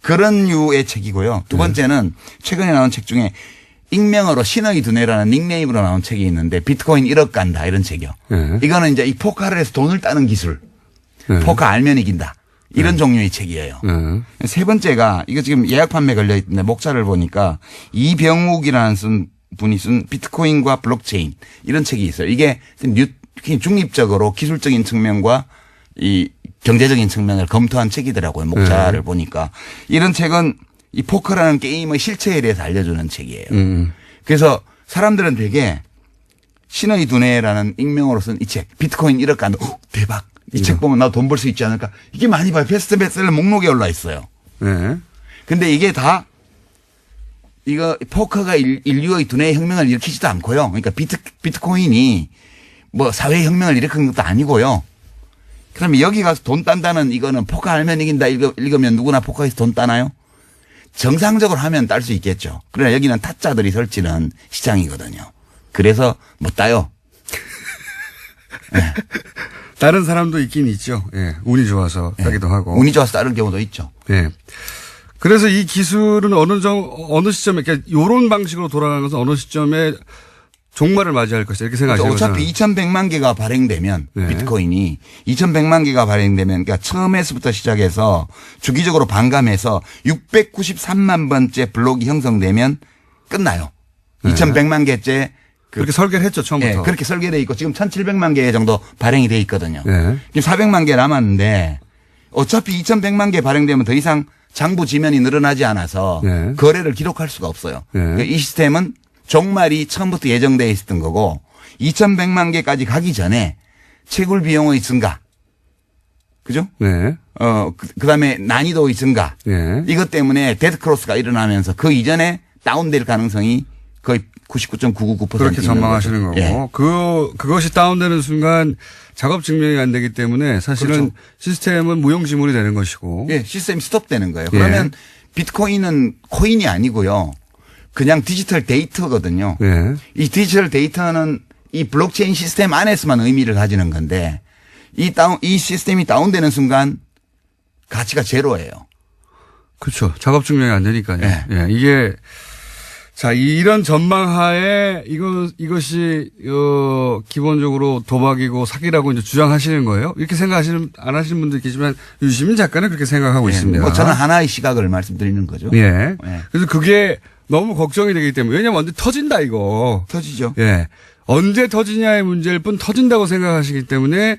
그런 류의 책이고요. 두 번째는 최근에 나온 책 중에 익명으로 신의 두뇌라는 닉네임으로 나온 책이 있는데 비트코인 1억 간다 이런 책이요. 이거는 이제 이 포커를 해서 돈을 따는 기술. 포커 알면 이긴다. 이런 종류의 책이에요. 세 번째가 이거 지금 예약 판매 걸려 있는데 목차를 보니까 이병욱이라는 분이 쓴 비트코인과 블록체인 이런 책이 있어요. 이게 중립적으로 기술적인 측면과 이 경제적인 측면을 검토한 책이더라고요. 목차를 보니까. 이런 책은 이 포커라는 게임의 실체에 대해서 알려주는 책이에요. 그래서 사람들은 되게 신의 두뇌라는 익명으로 쓴 이 책 비트코인 1억 간다. 대박. 이 책 보면 나 돈 벌 수 있지 않을까. 이게 많이 봐요. 베스트셀러 목록에 올라 있어요. 네. 근데 이게 다 이거 포커가 인류의 두뇌의 혁명을 일으키지도 않고요. 그러니까 비트코인이 뭐 사회 혁명을 일으킨 것도 아니고요. 그러면 여기 가서 돈 딴다는 이거는 포커 알면 이긴다 읽으면 누구나 포커에서 돈 따나요? 정상적으로 하면 딸 수 있겠죠. 그러나 여기는 타짜들이 설치는 시장이거든요. 그래서 못 따요. 네. 다른 사람도 있긴 있죠. 예. 운이 좋아서 따기도 하고. 운이 좋아서 따를 경우도 있죠. 예. 그래서 이 기술은 어느 시점에, 그러니까 요런 방식으로 돌아가는 것은 어느 시점에 종말을 맞이할 것이다. 이렇게 생각하시는 거죠. 어차피 2100만 개가 발행되면 네. 비트코인이 2100만 개가 발행되면 그러니까 처음에서부터 시작해서 주기적으로 반감해서 693만 번째 블록이 형성되면 끝나요. 네. 2100만 개째 그렇게 설계를 했죠, 처음부터. 네, 그렇게 설계되어 있고 지금 1700만 개 정도 발행이 돼 있거든요. 네. 지금 400만 개 남았는데 어차피 2100만 개 발행되면 더 이상 장부 지면이 늘어나지 않아서 네. 거래를 기록할 수가 없어요. 네. 그러니까 이 시스템은 종말이 처음부터 예정되어 있었던 거고 2100만 개까지 가기 전에 채굴 비용의 증가. 그죠? 네. 그다음에 난이도의 증가. 네. 이것 때문에 데드크로스가 일어나면서 그 이전에 다운될 가능성이 거의 99.999% 그렇게 전망하시는 거고. 예. 그것이 다운되는 순간 작업 증명이 안 되기 때문에 사실은 그렇죠. 시스템은 무용지물이 되는 것이고. 예, 시스템이 스톱되는 거예요. 그러면 비트코인은 코인이 아니고요. 그냥 디지털 데이터거든요. 예. 이 디지털 데이터는 이 블록체인 시스템 안에서만 의미를 가지는 건데 이 시스템이 다운되는 순간 가치가 제로예요. 그렇죠. 작업 증명이 안 되니까요. 예. 예. 이게 자, 이런 전망하에 이것이 기본적으로 도박이고 사기라고 이제 주장하시는 거예요. 이렇게 안 하시는 분들 계시지만 유시민 작가는 그렇게 생각하고 예. 있습니다. 뭐 저는 하나의 시각을 말씀드리는 거죠. 예. 예. 그래서 그게 너무 걱정이 되기 때문에 왜냐면 언제 터진다 이거. 터지죠. 예. 언제 터지냐의 문제일 뿐 터진다고 생각하시기 때문에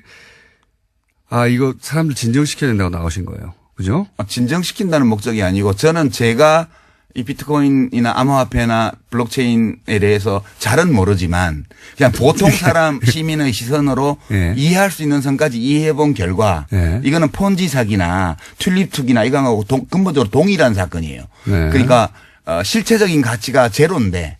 이거 사람들 진정시켜야 된다고 나오신 거예요. 그죠? 진정시킨다는 목적이 아니고 저는 제가 이 비트코인이나 암호화폐나 블록체인에 대해서 잘은 모르지만 그냥 보통 사람 시민의 시선으로 예. 이해할 수 있는 선까지 이해해 본 결과 예. 이거는 폰지 사기나 튤립 투기나 이거하고 근본적으로 동일한 사건이에요. 네. 그러니까 실체적인 가치가 제로인데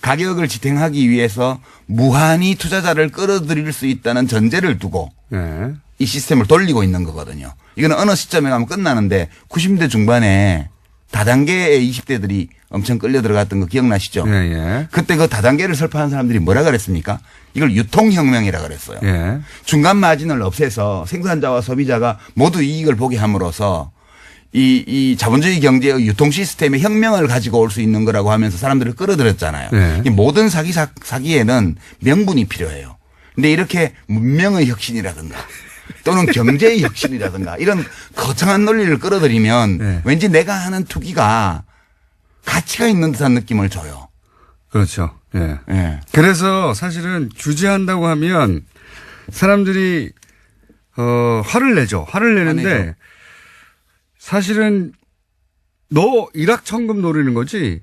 가격을 지탱하기 위해서 무한히 투자자를 끌어들일 수 있다는 전제를 두고 예. 이 시스템을 돌리고 있는 거거든요. 이거는 어느 시점에 가면 끝나는데 90대 중반에 다단계의 20대들이 엄청 끌려 들어갔던 거 기억나시죠? 예, 예. 그때 그 다단계를 설파한 사람들이 뭐라 그랬습니까? 이걸 유통혁명이라 그랬어요. 예. 중간 마진을 없애서 생산자와 소비자가 모두 이익을 보게 함으로써 이 자본주의 경제의 유통 시스템의 혁명을 가지고 올 수 있는 거라고 하면서 사람들을 끌어들였잖아요. 네. 이 모든 사기에는 명분이 필요해요. 근데 이렇게 문명의 혁신이라든가 또는 경제의 혁신이라든가 이런 거창한 논리를 끌어들이면 네. 왠지 내가 하는 투기가 가치가 있는 듯한 느낌을 줘요. 그렇죠. 예. 예. 그래서 사실은 규제한다고 하면 사람들이 화를 내죠. 화를 내는데 화내죠. 사실은 너 일확천금 노리는 거지?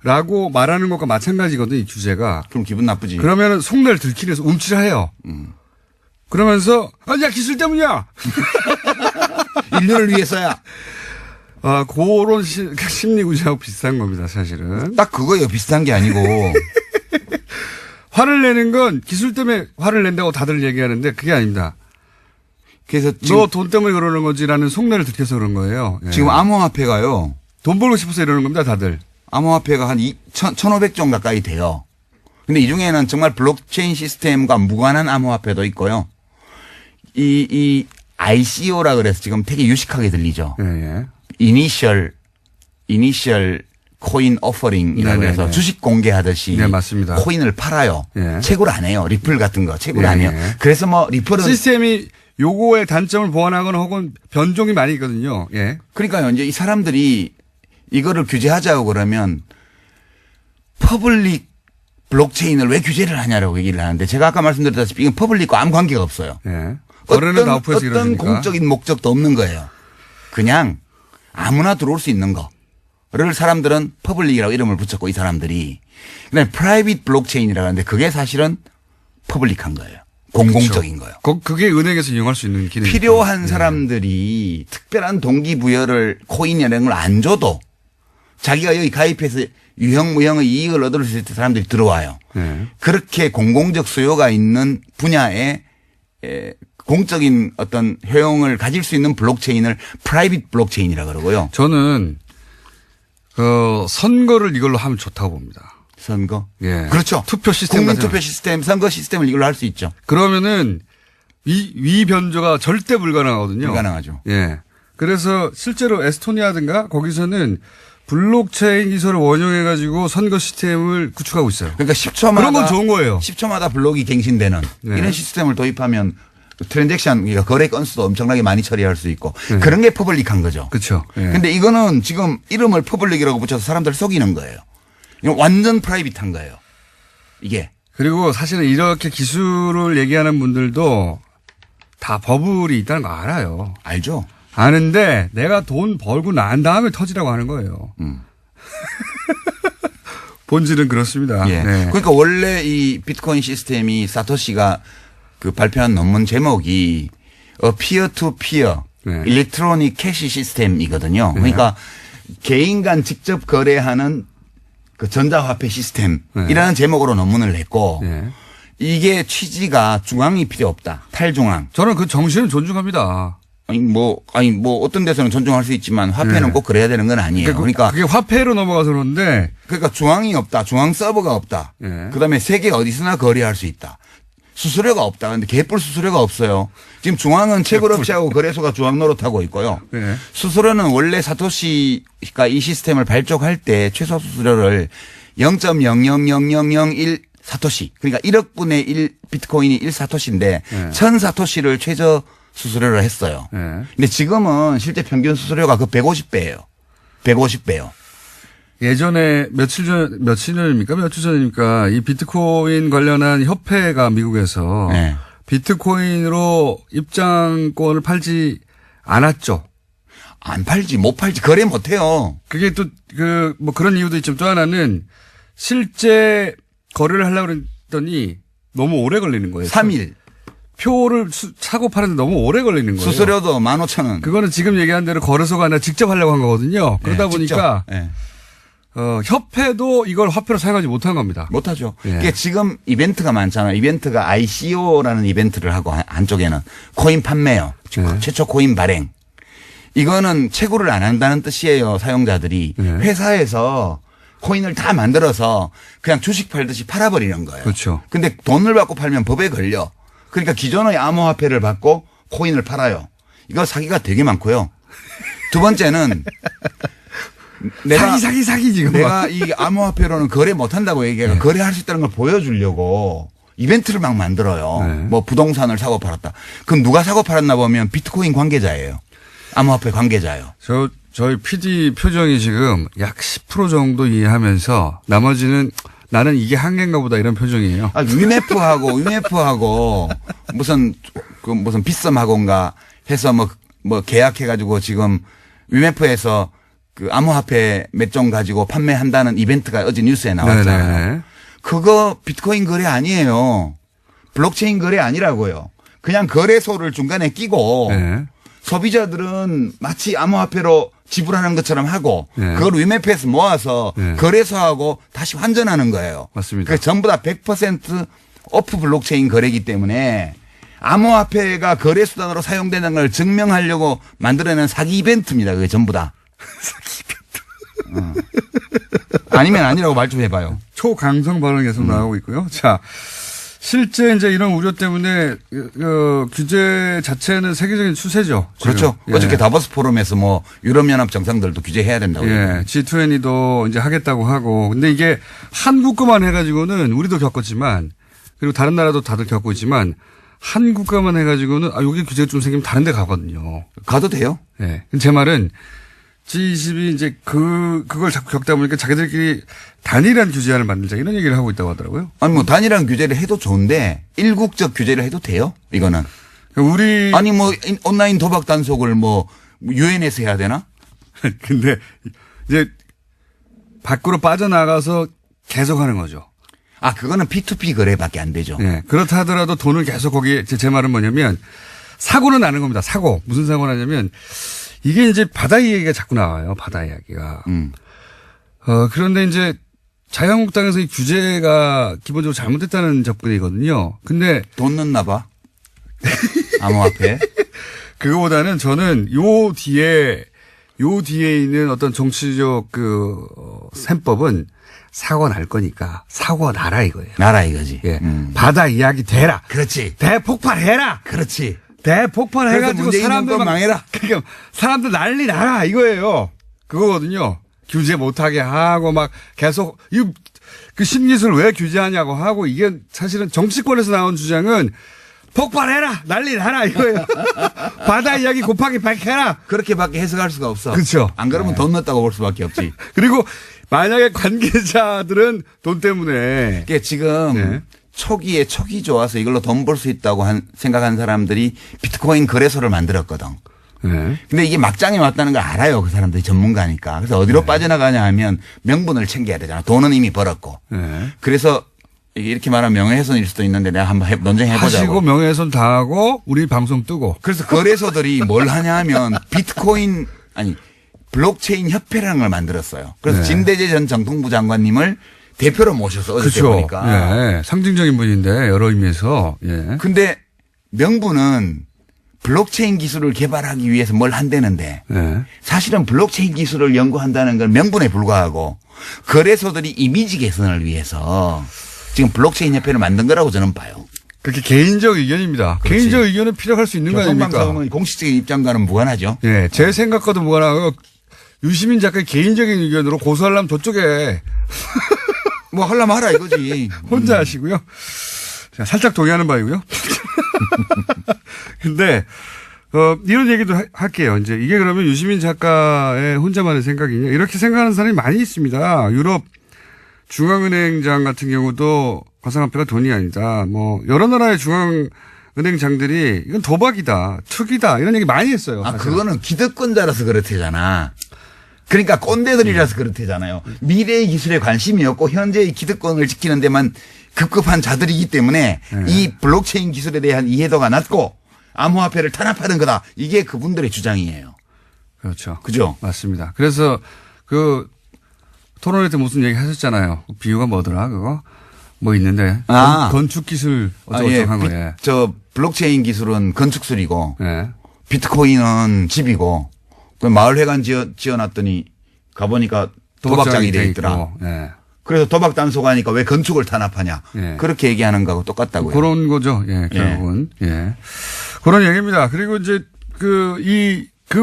라고 말하는 것과 마찬가지거든, 이 규제가. 그럼 기분 나쁘지. 그러면 속내를 들키면서 움찔해요. 그러면서 야 기술 때문이야. 인류를 위해서야. 아, 그런 심리 구조하고 비슷한 겁니다, 사실은. 딱 그거예요. 비슷한 게 아니고. 화를 내는 건 기술 때문에 화를 낸다고 다들 얘기하는데 그게 아닙니다. 그래서 너 돈 때문에 그러는 거지라는 속내를 들켜서 그런 거예요. 예. 지금 암호화폐가요. 돈 벌고 싶어서 이러는 겁니다, 다들. 암호화폐가 한 1,500종 가까이 돼요. 근데 이 중에는 정말 블록체인 시스템과 무관한 암호화폐도 있고요. 이 ICO라 그래서 지금 되게 유식하게 들리죠. 예, 예. 이니셜 코인 오퍼링이라고 네네네. 해서 주식 공개하듯이 네, 맞습니다. 코인을 팔아요. 예. 채굴 안 해요. 리플 같은 거 채굴 예, 안 해요. 예. 그래서 뭐 리플은 시스템이 요거의 단점을 보완하거나 혹은 변종이 많이 있거든요. 예. 그러니까요. 이제 이 사람들이 이거를 규제하자고 그러면 퍼블릭 블록체인을 왜 규제를 하냐라고 얘기를 하는데 제가 아까 말씀드렸다시피 이건 퍼블릭과 아무 관계가 없어요. 예. 거래는 나우프에서 어떤 이루어지니까. 공적인 목적도 없는 거예요. 그냥 아무나 들어올 수 있는 거를 사람들은 퍼블릭이라고 이름을 붙였고 이 사람들이 그다음에 프라이빗 블록체인이라고 하는데 그게 사실은 퍼블릭한 거예요. 공공적인 거예요. 그게 은행에서 이용할 수 있는 기능이 필요한 사람들이 특별한 동기부여를 코인 이런 걸 안 줘도 자기가 여기 가입해서 유형무형의 이익을 얻을 수 있는 사람들이 들어와요. 네. 그렇게 공공적 수요가 있는 분야에 공적인 어떤 효용을 가질 수 있는 블록체인을 프라이빗 블록체인이라 그러고요. 저는 선거를 이걸로 하면 좋다고 봅니다. 선거. 예. 그렇죠. 투표 시스템 국민 같은 투표 시스템, 선거 시스템을 이걸로 할 수 있죠. 그러면은 위 변조가 절대 불가능하거든요. 불가능하죠. 예. 그래서 실제로 에스토니아든가 거기서는 블록체인 기술을 원용해 가지고 선거 시스템을 구축하고 있어요. 그러니까 10초마다 그런 건 좋은 거예요. 10초마다 블록이 갱신되는 네. 이런 시스템을 도입하면 트랜잭션 그러니까 거래 건수도 엄청나게 많이 처리할 수 있고 네. 그런 게 퍼블릭한 거죠. 그렇죠. 예. 근데 이거는 지금 이름을 퍼블릭이라고 붙여서 사람들 속이는 거예요. 이건 완전 프라이빗한 거예요. 이게. 그리고 사실은 이렇게 기술을 얘기하는 분들도 다 버블이 있다는 거 알아요. 알죠? 아는데 내가 돈 벌고 난 다음에 터지라고 하는 거예요. 본질은 그렇습니다. 예. 네. 그러니까 원래 이 비트코인 시스템이 사토시가 그 발표한 논문 제목이 피어 투 피어 네. 일렉트로닉 캐시 시스템이거든요. 그러니까 개인 간 직접 거래하는 그 전자화폐 시스템이라는 제목으로 논문을 냈고 네. 이게 취지가 중앙이 필요 없다. 탈중앙. 저는 그 정신을 존중합니다. 아니 뭐 어떤 데서는 존중할 수 있지만 화폐는 네. 꼭 그래야 되는 건 아니에요. 그러니까 그게 화폐로 넘어가서 그런데 중앙이 없다. 중앙 서버가 없다. 네. 그다음에 세계 어디서나 거래할 수 있다. 수수료가 없다. 근데 개뿔 수수료가 없어요. 지금 중앙은 채굴업체하고 거래소가 중앙 노릇하고 있고요. 네. 수수료는 원래 사토시가 이 시스템을 발족할 때 최소 수수료를 0.00001 사토시. 그러니까 1억 분의 1 비트코인이 1 사토시인데 1000 사토시를 최저 수수료를 했어요. 네. 근데 지금은 실제 평균 수수료가 그 150배예요. 150배요. 예전에 며칠 전입니까? 며칠 전입니까? 이 비트코인 관련한 협회가 미국에서 네. 비트코인으로 입장권을 팔지 않았죠. 안 팔지, 못 팔지, 거래 못 해요. 그게 또 뭐 그런 이유도 있지만 또 하나는 실제 거래를 하려고 했더니 너무 오래 걸리는 거예요. 3일. 표를 사고 파는데 너무 오래 걸리는 거예요. 수수료도 15,000원. 그거는 지금 얘기한 대로 거래소가 아니라 직접 하려고 한 거거든요. 그러다 네, 보니까 네. 협회도 이걸 화폐로 사용하지 못한 겁니다. 못하죠. 예. 이게 지금 이벤트가 많잖아요. 이벤트가 ICO라는 이벤트를 하고 한쪽에는 코인 판매요. 네. 최초 코인 발행. 이거는 채굴을 안 한다는 뜻이에요. 사용자들이. 네. 회사에서 코인을 다 만들어서 그냥 주식 팔듯이 팔아버리는 거예요. 그렇죠. 근데 돈을 받고 팔면 법에 걸려. 그러니까 기존의 암호화폐를 받고 코인을 팔아요. 이거 사기가 되게 많고요. 두 번째는 사기 지금. 내가 이 암호화폐로는 거래 못 한다고 얘기해요. 네. 거래할 수 있다는 걸 보여주려고 이벤트를 막 만들어요. 네. 뭐 부동산을 사고 팔았다. 그럼 누가 사고 팔았나 보면 비트코인 관계자예요. 암호화폐 관계자예요. 저희 PD 표정이 지금 약 10% 정도 이해하면서 나머지는 나는 이게 한계인가 보다 이런 표정이에요. 위메프하고 무슨 빗썸하고인가 해서 뭐 계약해가지고 지금 위메프에서 그 암호화폐 몇 종 가지고 판매한다는 이벤트가 어제 뉴스에 나왔잖아요. 네네. 그거 비트코인 거래 아니에요. 블록체인 거래 아니라고요. 그냥 거래소를 중간에 끼고 네. 소비자들은 마치 암호화폐로 지불하는 것처럼 하고 네. 그걸 위메프에서 모아서 네. 거래소하고 다시 환전하는 거예요. 맞습니다. 그게 전부 다 100% 오프 블록체인 거래이기 때문에 암호화폐가 거래 수단으로 사용되는 걸 증명하려고 만들어낸 사기 이벤트입니다. 그게 전부 다. 사기 이벤트. 아니면 아니라고 말 좀 해봐요. 초강성 발언이 계속 나오고 있고요. 자, 실제 이제 이런 우려 때문에 규제 자체는 세계적인 추세죠. 지금. 그렇죠. 예. 어저께 다보스 포럼에서 뭐 유럽연합 정상들도 규제해야 된다고. 예. G20도 이제 하겠다고 하고. 근데 이게 한국 거만 해가지고는 우리도 겪었지만 그리고 다른 나라도 다들 겪고 있지만 한국 거만 해가지고는 여기 규제가 좀 생기면 다른 데 가거든요. 가도 돼요? 예. 제 말은 G20이 이제 그걸 자꾸 겪다 보니까 자기들끼리 단일한 규제안을 만들자 이런 얘기를 하고 있다고 하더라고요. 아니 뭐 단일한 규제를 해도 좋은데 일국적 규제를 해도 돼요? 이거는. 우리 아니 뭐 온라인 도박 단속을 뭐 유엔에서 해야 되나? 근데 이제 밖으로 빠져나가서 계속 하는 거죠. 아 그거는 P2P 거래밖에 안 되죠. 예. 그렇다 하더라도 돈을 계속 거기에 제 말은 뭐냐면 사고는 나는 겁니다. 사고. 무슨 사고 나냐면 이게 이제 바다 이야기가 자꾸 나와요. 바다 이야기가. 그런데 이제 자유한국당에서 이 규제가 기본적으로 잘못됐다는 접근이거든요. 근데 돈 넣나 봐. 암호화폐. 그거보다는 저는 요 뒤에 있는 어떤 정치적 셈법은 사고 날 거니까 사고 나라 이거예요. 나라 이거지. 예. 바다 이야기 대라. 그렇지. 대폭발해라. 그렇지. 대폭발해가지고 문제 있는 사람들 건 망해라. 그러니까 사람들 난리 나라 이거예요. 그거거든요. 규제 못하게 하고 막 계속 그 신기술 왜 규제하냐고 하고 이게 사실은 정치권에서 나온 주장은 폭발해라 난리 나라 이거예요. 바다 이야기 곱하기 100해라. 그렇게밖에 해석할 수가 없어. 그렇죠. 안 그러면 돈 넣었다고 볼 수밖에 없지. 그리고 만약에 관계자들은 돈 때문에 이게 지금 네. 초기 좋아서 이걸로 돈 벌 수 있다고 생각한 사람들이 비트코인 거래소를 만들었거든. 네. 근데 이게 막장에 왔다는 걸 알아요. 그 사람들이 전문가니까. 그래서 어디로 빠져나가냐 하면 명분을 챙겨야 되잖아. 돈은 이미 벌었고. 네. 그래서 이게 이렇게 말하면 명예훼손일 수도 있는데 내가 한번 논쟁해보자고. 하시고 명예훼손 당하고 우리 방송 뜨고. 그래서 거래소들이 뭘 하냐 하면 블록체인 협회라는 걸 만들었어요. 그래서 네. 진대재 전 정통부 장관님을 대표로 모셔서 어저께 그렇죠. 보니까. 예. 상징적인 분인데 여러 의미에서. 예. 근데 명분은 블록체인 기술을 개발하기 위해서 뭘 한다는데 예. 사실은 블록체인 기술을 연구한다는 건 명분에 불과하고 거래소들이 이미지 개선을 위해서 지금 블록체인 협회를 만든 거라고 저는 봐요. 그렇게 개인적 의견입니다. 그렇지. 개인적 의견은 필요할 수 있는 거 아닙니까? 교통방송은 공식적인 입장과는 무관하죠. 예. 제 생각과도 무관하고 유시민 작가의 개인적인 의견으로 고소하려면 저쪽에 뭐 하려면 하라 이거지. 혼자 하시고요. 자, 살짝 동의하는 바이고요. 근데 이런 얘기도 할게요. 이제 이게 그러면 유시민 작가의 혼자만의 생각이냐 이렇게 생각하는 사람이 많이 있습니다. 유럽 중앙은행장 같은 경우도 가상화폐가 돈이 아니다. 뭐 여러 나라의 중앙은행장들이 이건 도박이다, 투기다 이런 얘기 많이 했어요. 아 사실. 그거는 기득권자라서 그렇대잖아. 그러니까 꼰대들이라서 그렇대잖아요. 미래의 기술에 관심이 없고 현재의 기득권을 지키는 데만 급급한 자들이기 때문에 이 블록체인 기술에 대한 이해도가 낮고 암호화폐를 탄압하는 거다. 이게 그분들의 주장이에요. 그렇죠. 그죠? 맞습니다. 그래서 토론회 때 무슨 얘기 하셨잖아요. 비유가 뭐더라 그거? 뭐 있는데 건축 기술 어쩌고 한 거예요. 저 블록체인 기술은 건축술이고 예. 비트코인은 집이고 그 마을회관 지어놨더니 가보니까 도박장이 돼 있더라. 예. 그래서 도박 단속 하니까 왜 건축을 탄압하냐. 예. 그렇게 얘기하는 거하고 똑같다고요. 그런 거죠. 예, 결국은. 예. 그런 얘기입니다. 그리고 이제 그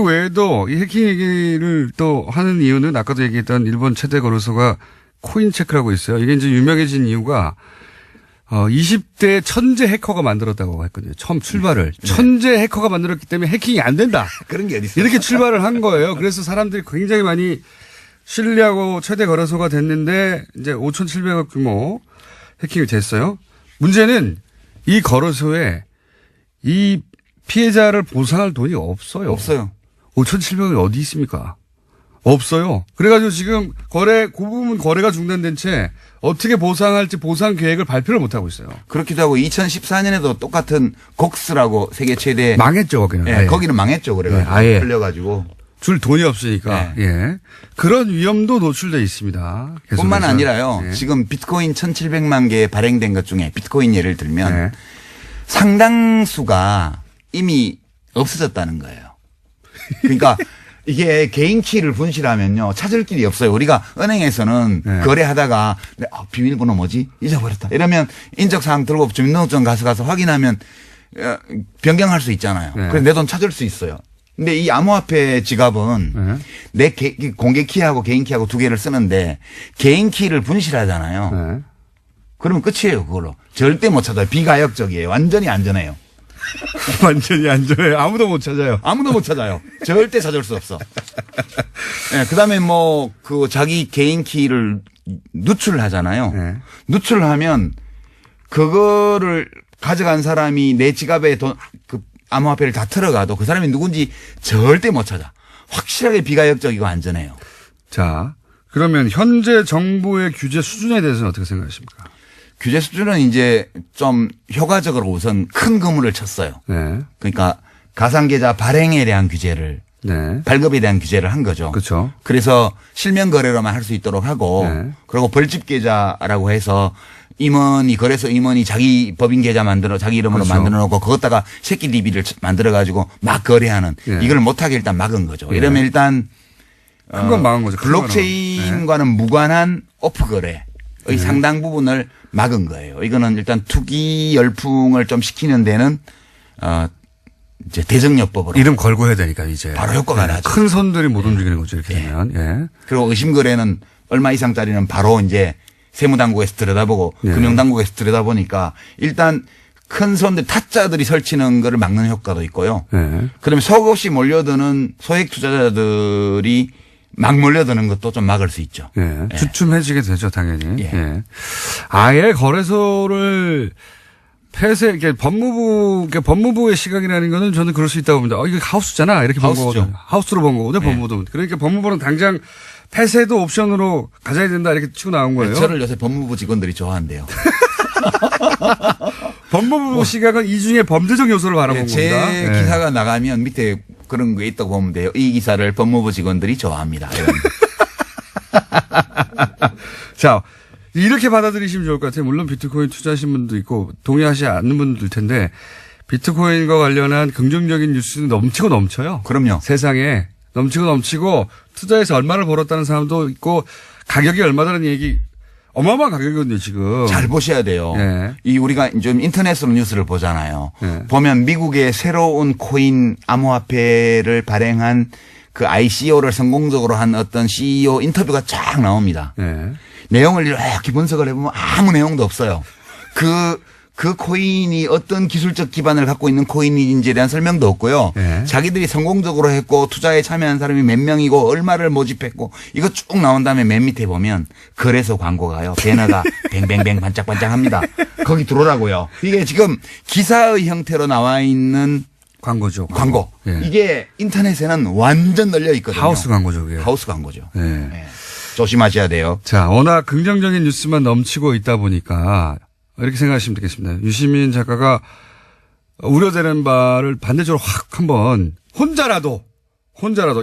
외에도 이 해킹 얘기를 또 하는 이유는 아까도 얘기했던 일본 최대 거래소가 코인체크라고 있어요. 이게 이제 유명해진 이유가 20대 천재 해커가 만들었다고 했거든요. 처음 출발을. 네. 천재 해커가 만들었기 때문에 해킹이 안 된다. 그런 게 어디 있어요? 이렇게 출발을 한 거예요. 그래서 사람들이 굉장히 많이 신뢰하고 최대 거래소가 됐는데 이제 5,700억 규모 해킹이 됐어요. 문제는 이 거래소에 이 피해자를 보상할 돈이 없어요. 없어요. 5,700억이 어디 있습니까? 없어요. 그래가지고 지금 그 부분 거래가 중단된 채 어떻게 보상할지 보상 계획을 발표를 못 하고 있어요. 그렇기도 하고 2014년에도 똑같은 곡스라고 세계 최대 망했죠, 거기는. 예, 거기는 망했죠. 그래가지고 아예. 풀려가지고 줄 돈이 없으니까. 네. 예. 그런 위험도 노출돼 있습니다. 계속해서. 뿐만 아니라요. 예. 지금 비트코인 1,700만 개 발행된 것 중에 비트코인 예를 들면 네. 상당수가 이미 없어졌다는 거예요. 그러니까 이게 개인 키를 분실하면요. 찾을 길이 없어요. 우리가 은행에서는 네. 거래하다가 비밀번호 뭐지? 잊어버렸다. 이러면 인적사항 들고 주민등록증 가서 확인하면 변경할 수 있잖아요. 네. 그래서 내 돈 찾을 수 있어요. 근데 이 암호화폐 지갑은 내 공개 키하고 개인 키하고 두 개를 쓰는데 개인 키를 분실하잖아요. 네. 그러면 끝이에요. 그걸로. 절대 못 찾아요. 비가역적이에요. 완전히 안전해요. 완전히 안전해요. 아무도 못 찾아요. 아무도 못 찾아요. 절대 찾을 수 없어. 네, 그다음에 뭐 그 자기 개인 키를 누출하잖아요. 네. 누출하면 그거를 가져간 사람이 내 지갑에 그 암호화폐를 다 틀어가도 그 사람이 누군지 절대 못 찾아. 확실하게 비가역적이고 안전해요. 자, 그러면 현재 정부의 규제 수준에 대해서는 어떻게 생각하십니까? 규제 수준은 이제 좀 효과적으로 우선 큰 그물을 쳤어요. 네. 그러니까 가상계좌 발행에 대한 규제를 네. 발급에 대한 규제를 한 거죠. 그렇죠. 그래서 실명 거래로만 할 수 있도록 하고 네. 그리고 벌집 계좌라고 해서 거래소 임원이 자기 법인 계좌 자기 이름으로 그렇죠. 만들어 놓고 그것다가 새끼 DB를 만들어 가지고 막 거래하는 네. 이걸 못하게 일단 막은 거죠. 네. 이러면 일단 큰 건 막은 거죠. 큰 블록체인과는 무관한 오프 거래의 상당 부분을 막은 거예요. 이거는 일단 투기 열풍을 좀 식히는 데는 이제 대정요법으로 이름 걸고 해야 되니까 이제. 바로 효과가 나죠. 큰 손들이 못 움직이는 거죠. 이렇게 되면. 예. 그리고 의심 거래는 얼마 이상짜리는 바로 이제 세무당국에서 들여다보고 예. 금융당국에서 들여다보니까 일단 큰 손들 타짜들이 설치는 거를 막는 효과도 있고요. 예. 그러면 속없이 몰려드는 소액 투자자들이 막 몰려드는 것도 좀 막을 수 있죠. 예. 예. 주춤해지게 되죠, 당연히. 예. 예. 아예 거래소를 이게 법무부의 시각이라는 거는 저는 그럴 수 있다고 봅니다. 이거 하우스잖아. 이렇게 본 하우스죠. 거거든요. 하우스로 본 거거든요, 예. 법무부는. 그러니까 법무부는 당장 폐쇄도 옵션으로 가져야 된다 이렇게 치고 나온 거예요. 저를 요새 법무부 직원들이 좋아한대요. 법무부 시각은 이 중에 범죄적 요소를 바라본 제 겁니다. 예. 기사가 나가면 밑에 그런 게 있다고 보면 돼요. 이 기사를 법무부 직원들이 좋아합니다. 이런. 자, 이렇게 받아들이시면 좋을 것 같아요. 물론 비트코인 투자하신 분도 있고 동의하지 않는 분도 있을 텐데 비트코인과 관련한 긍정적인 뉴스는 넘치고 넘쳐요. 그럼요. 세상에 넘치고 넘치고 투자해서 얼마를 벌었다는 사람도 있고 가격이 얼마다는 얘기 어마어마한 가격이거든요, 지금. 잘 보셔야 돼요. 예. 이 우리가 좀 인터넷으로 뉴스를 보잖아요. 예. 보면 미국의 새로운 코인 암호화폐를 발행한 그 ICO를 성공적으로 한 어떤 CEO 인터뷰가 쫙 나옵니다. 예. 내용을 이렇게 분석을 해보면 아무 내용도 없어요. 그 코인이 어떤 기술적 기반을 갖고 있는 코인인지에 대한 설명도 없고요. 예. 자기들이 성공적으로 했고 투자에 참여한 사람이 몇 명이고 얼마를 모집했고 이거 쭉 나온 다음에 맨 밑에 보면 거래소 광고가요. 배너가 뱅뱅뱅 반짝반짝합니다. 거기 들어오라고요. 이게 지금 기사의 형태로 나와 있는 광고죠. 광고. 예. 이게 인터넷에는 완전 널려 있거든요. 하우스 광고죠, 그게. 하우스 광고죠. 예. 예. 조심하셔야 돼요. 자, 워낙 긍정적인 뉴스만 넘치고 있다 보니까 이렇게 생각하시면 되겠습니다. 유시민 작가가 우려되는 바를 반대쪽으로 확 한번 혼자라도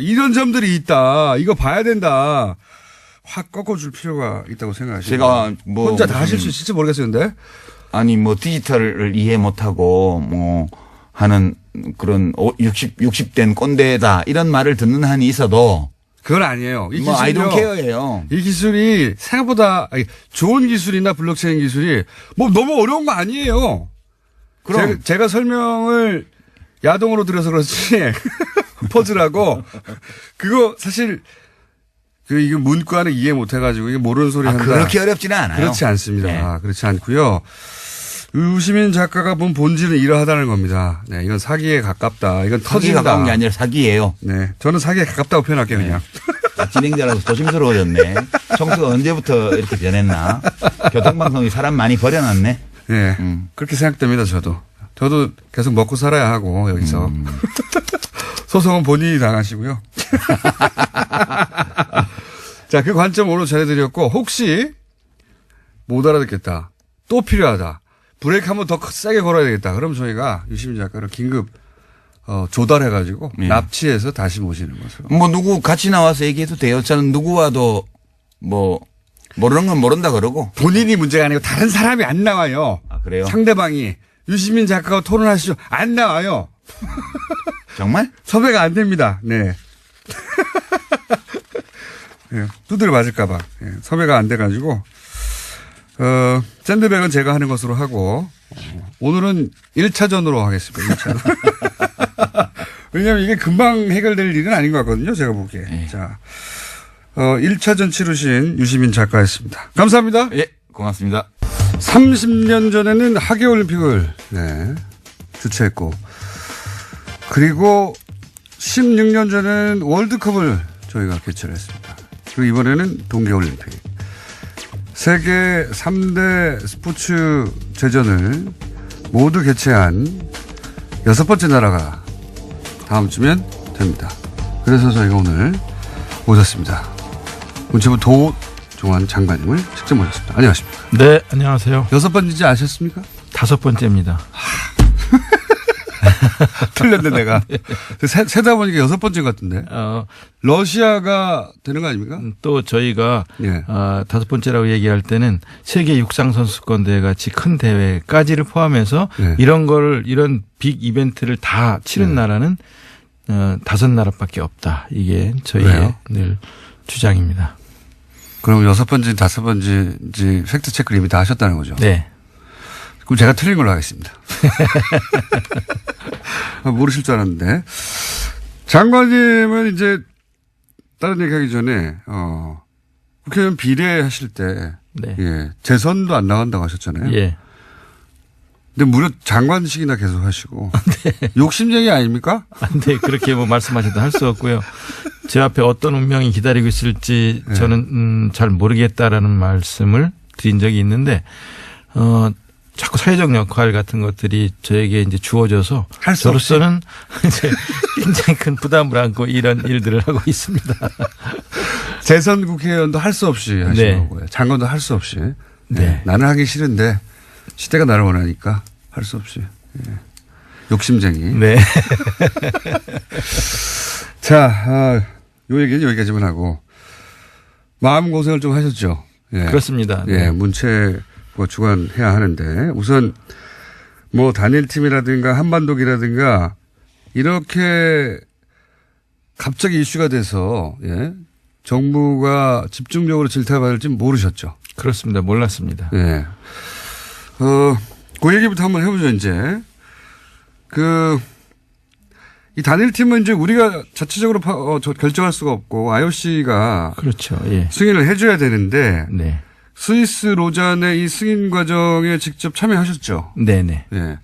이런 점들이 있다. 이거 봐야 된다. 확 꺾어줄 필요가 있다고 생각하시죠. 제가 뭐 혼자 다 하실 수 있을지 모르겠어요, 근데. 아니 뭐 디지털을 이해 못하고 뭐 하는 그런 60된 꼰대다 이런 말을 듣는 한이 있어도 그건 아니에요. 이 뭐 기술이요. 아이돈 케어예요. 이 기술이 생각보다 좋은 기술이나 블록체인 기술이 뭐 너무 어려운 거 아니에요. 그럼 제가 설명을 야동으로 들어서 그렇지 퍼즐하고 그거 사실 이게 문과는 이해 못 해가지고 이게 모르는 소리 한다. 그렇게 어렵지는 않아요. 그렇지 않습니다. 네. 그렇지 않고요. 유시민 작가가 본 본질은 이러하다는 겁니다. 네, 이건 사기에 가깝다. 이건 사기에 터진다. 가까운 게 아니라 사기예요. 네, 저는 사기에 가깝다고 표현할게요, 그냥. 진행자라서 조심스러워졌네. 청소가 언제부터 이렇게 변했나. 교통방송이 사람 많이 버려놨네. 네, 그렇게 생각됩니다, 저도. 저도 계속 먹고 살아야 하고, 여기서. 소송은 본인이 당하시고요. 자, 그 관점 오늘 전해드렸고, 혹시 못 알아듣겠다. 또 필요하다. 브레이크 한번 더 세게 걸어야 되겠다. 그럼 저희가 유시민 작가를 긴급 조달해가지고 납치해서 다시 모시는 것으로. 뭐 누구 같이 나와서 얘기해도 돼요. 저는 누구와도 뭐 모르는 건 모른다 그러고. 본인이 문제가 아니고 다른 사람이 안 나와요. 아, 그래요? 상대방이 유시민 작가와 토론하시죠. 안 나와요. 정말? 섭외가 안 됩니다. 네. 네, 두드려 맞을까봐. 네, 섭외가 안 돼가지고. 샌드백은 제가 하는 것으로 하고, 오늘은 1차전으로 하겠습니다. 1차전. 왜냐하면 이게 금방 해결될 일은 아닌 것 같거든요. 제가 보기에. 네. 자, 1차전 치르신 유시민 작가였습니다. 감사합니다. 예, 고맙습니다. 30년 전에는 하계올림픽을, 네, 주최했고, 그리고 16년 전에는 월드컵을 저희가 개최를 했습니다. 그리고 이번에는 동계올림픽. 세계 3대 스포츠 제전을 모두 개최한 6번째 나라가 다음 주면 됩니다. 그래서 저희가 오늘 모셨습니다. 문체부 도종환 장관님을 직접 모셨습니다. 안녕하십니까? 네, 안녕하세요. 6번인지 아셨습니까? 5번째입니다. 틀렸네, 내가. 세다 보니까 6번째 같은데. 러시아가 되는 거 아닙니까? 또 저희가 예. 5번째라고 얘기할 때는 세계 육상선수권 대회 같이 큰 대회까지를 포함해서 예. 이런 빅 이벤트를 다 치른 나라는 5나라밖에 없다. 이게 저희의 왜요? 늘 주장입니다. 그럼 6번째, 5번째 팩트 체크를 이미 다 하셨다는 거죠? 네. 그럼 제가 틀린 걸로 하겠습니다. 모르실 줄 알았는데. 장관님은 이제 다른 얘기 하기 전에, 국회의원 비례하실 때, 네. 예, 재선도 안 나간다고 하셨잖아요. 예. 근데 무려 장관식이나 계속 하시고. 네. 욕심쟁이 아닙니까? 네, 그렇게 뭐 말씀하셔도 할 수 없고요. 제 앞에 어떤 운명이 기다리고 있을지 저는 잘 모르겠다라는 말씀을 드린 적이 있는데, 자꾸 사회적 역할 같은 것들이 저에게 이제 주어져서 저로서는 이제 굉장히 큰 부담을 안고 이런 일들을 하고 있습니다. 재선 국회의원도 할 수 없이 하시는 네. 거고요. 장관도 할 수 없이. 네. 네. 나는 하기 싫은데 시대가 나를 원하니까 할 수 없이. 예. 욕심쟁이. 네. 자, 요 얘기는 여기까지만 하고 마음고생을 좀 하셨죠. 예. 그렇습니다. 예, 네. 문체부가 주관해야 하는데 우선 뭐 단일팀이라든가 한반도기라든가 이렇게 갑자기 이슈가 돼서 예, 정부가 집중적으로 질타받을지 모르셨죠. 그렇습니다. 몰랐습니다. 예. 그 얘기부터 한번 해보죠, 이제. 이 단일팀은 이제 우리가 자체적으로 결정할 수가 없고 IOC가 그렇죠. 예. 승인을 해줘야 되는데 네. 스위스 로잔의 이 승인 과정에 직접 참여하셨죠. 네네. 예.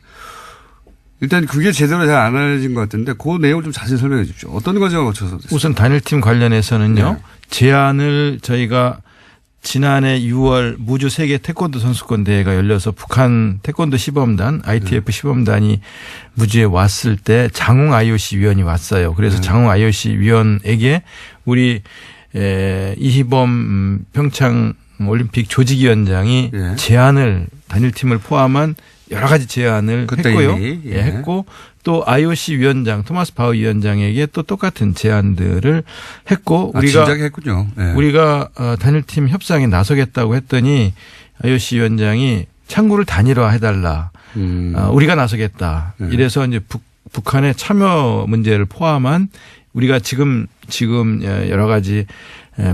일단 그게 제대로 잘 안 알려진 것 같은데 그 내용을 좀 자세히 설명해 주십시오. 어떤 과정을 거쳐서 됐어요? 우선 단일팀 관련해서는요. 네. 제안을 저희가 지난해 6월 무주 세계 태권도 선수권 대회가 열려서 북한 태권도 시범단 ITF 시범단이 무주에 왔을 때 장웅 IOC 위원이 왔어요. 그래서 장웅 IOC 위원에게 우리 이희범 평창 올림픽 조직위원장이 예. 제안을 단일팀을 포함한 여러 가지 제안을 했고요. 이미, 예. 예, 했고 또 IOC 위원장 토마스 바우 위원장에게 또 똑같은 제안들을 했고 우리가 진작에 했군요. 예. 우리가 단일팀 협상에 나서겠다고 했더니 IOC 위원장이 창구를 단일화해달라. 우리가 나서겠다. 예. 이래서 이제 북한의 참여 문제를 포함한 우리가 지금 여러 가지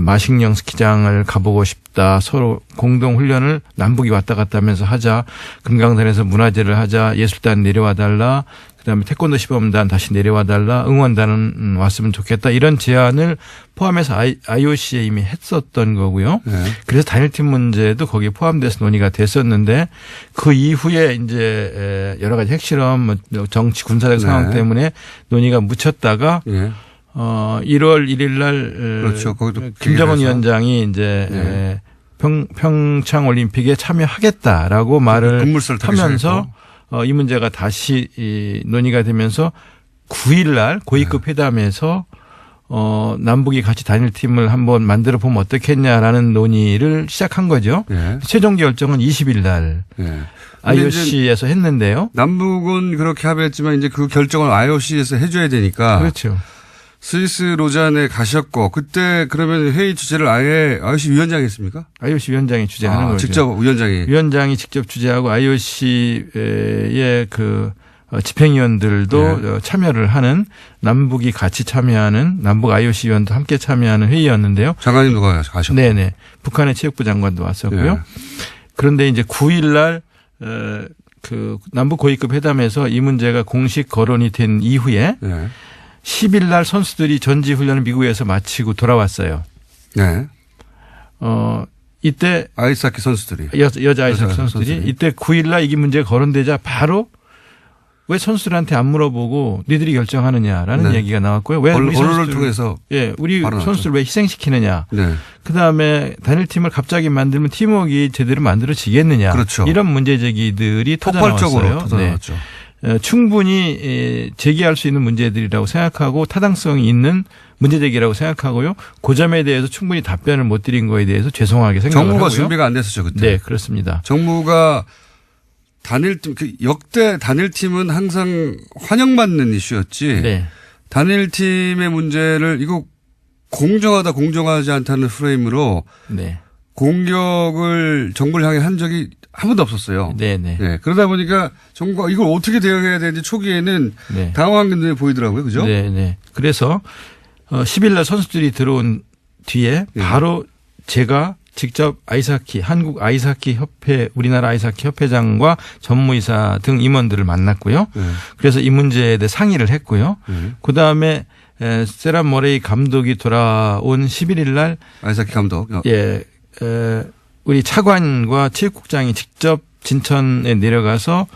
마식령 스키장을 가보고 싶다. 서로 공동 훈련을 남북이 왔다 갔다 하면서 하자. 금강산에서 문화제를 하자. 예술단 내려와 달라. 그다음에 태권도 시범단 다시 내려와 달라. 응원단은 왔으면 좋겠다. 이런 제안을 포함해서 IOC에 이미 했었던 거고요. 네. 그래서 단일팀 문제도 거기에 포함돼서 논의가 됐었는데 그 이후에 이제 여러 가지 핵실험, 정치 군사적 상황 때문에 논의가 묻혔다가 1월 1일 날 그렇죠. 김정은 위원장이 이제 평창 올림픽에 참여하겠다라고 말을 하면서 이 문제가 다시 논의가 되면서 9일 날 고위급 회담에서 남북이 같이 단일팀을 한번 만들어 보면 어떻겠냐라는 논의를 시작한 거죠. 최종 결정은 20일 날 IOC에서 했는데요. 남북은 그렇게 합의했지만 이제 그 결정을 IOC에서 해줘야 되니까. 그렇죠. 스위스 로잔에 가셨고 그때 그러면 회의 주제를 아예 IOC 위원장이 했습니까? IOC 위원장이 주재하는 거죠. 직접 위원장이 직접 주재하고 IOC의 그 집행위원들도 참여를 하는 남북이 같이 참여하는 남북 IOC 위원도 함께 참여하는 회의였는데요. 장관님도 가셨고. 네네. 북한의 체육부 장관도 왔었고요. 그런데 이제 9일 날 그 남북 고위급 회담에서 이 문제가 공식 거론이 된 이후에 10일 날 선수들이 전지 훈련을 미국에서 마치고 돌아왔어요. 네. 이때 아이스하키 선수들이 여자 아이스하키 선수들이 이때 9일 날 이게 문제가 거론되자 바로 왜 선수들한테 안 물어보고 니들이 결정하느냐라는 얘기가 나왔고요. 왜 우리 언론을 통해서 우리 선수들 왜 희생시키느냐. 네. 그다음에 단일팀을 갑자기 만들면 팀워크가 제대로 만들어지겠느냐. 그렇죠. 이런 문제 제기들이 터져나왔어요. 터져나왔죠. 충분히 제기할 수 있는 문제들이라고 생각하고 타당성이 있는 문제 제기라고 생각하고요. 그 점에 대해서 충분히 답변을 못 드린 거에 대해서 죄송하게 생각을 정부가 하고요. 준비가 안 됐었죠 그때. 네, 그렇습니다. 정부가 단일팀 역대 단일팀은 항상 환영받는 이슈였지. 네. 단일팀의 문제를 이거 공정하다 공정하지 않다는 프레임으로 공격을 정부를 향해 한 적이 한 번도 없었어요. 네네. 네. 그러다 보니까 정부가 이걸 어떻게 대응해야 되는지 초기에는 당황한 눈에 보이더라고요. 그죠? 네네. 그래서 10일 날 선수들이 들어온 뒤에 바로 제가 직접 한국 아이스하키 협회, 우리나라 아이스하키 협회장과 전무이사 등 임원들을 만났고요. 그래서 이 문제에 대해 상의를 했고요. 그 다음에 세란 모레이 감독이 돌아온 11일 날 아이스하키 감독. 우리 차관과 체육국장이 직접 진천에 내려가서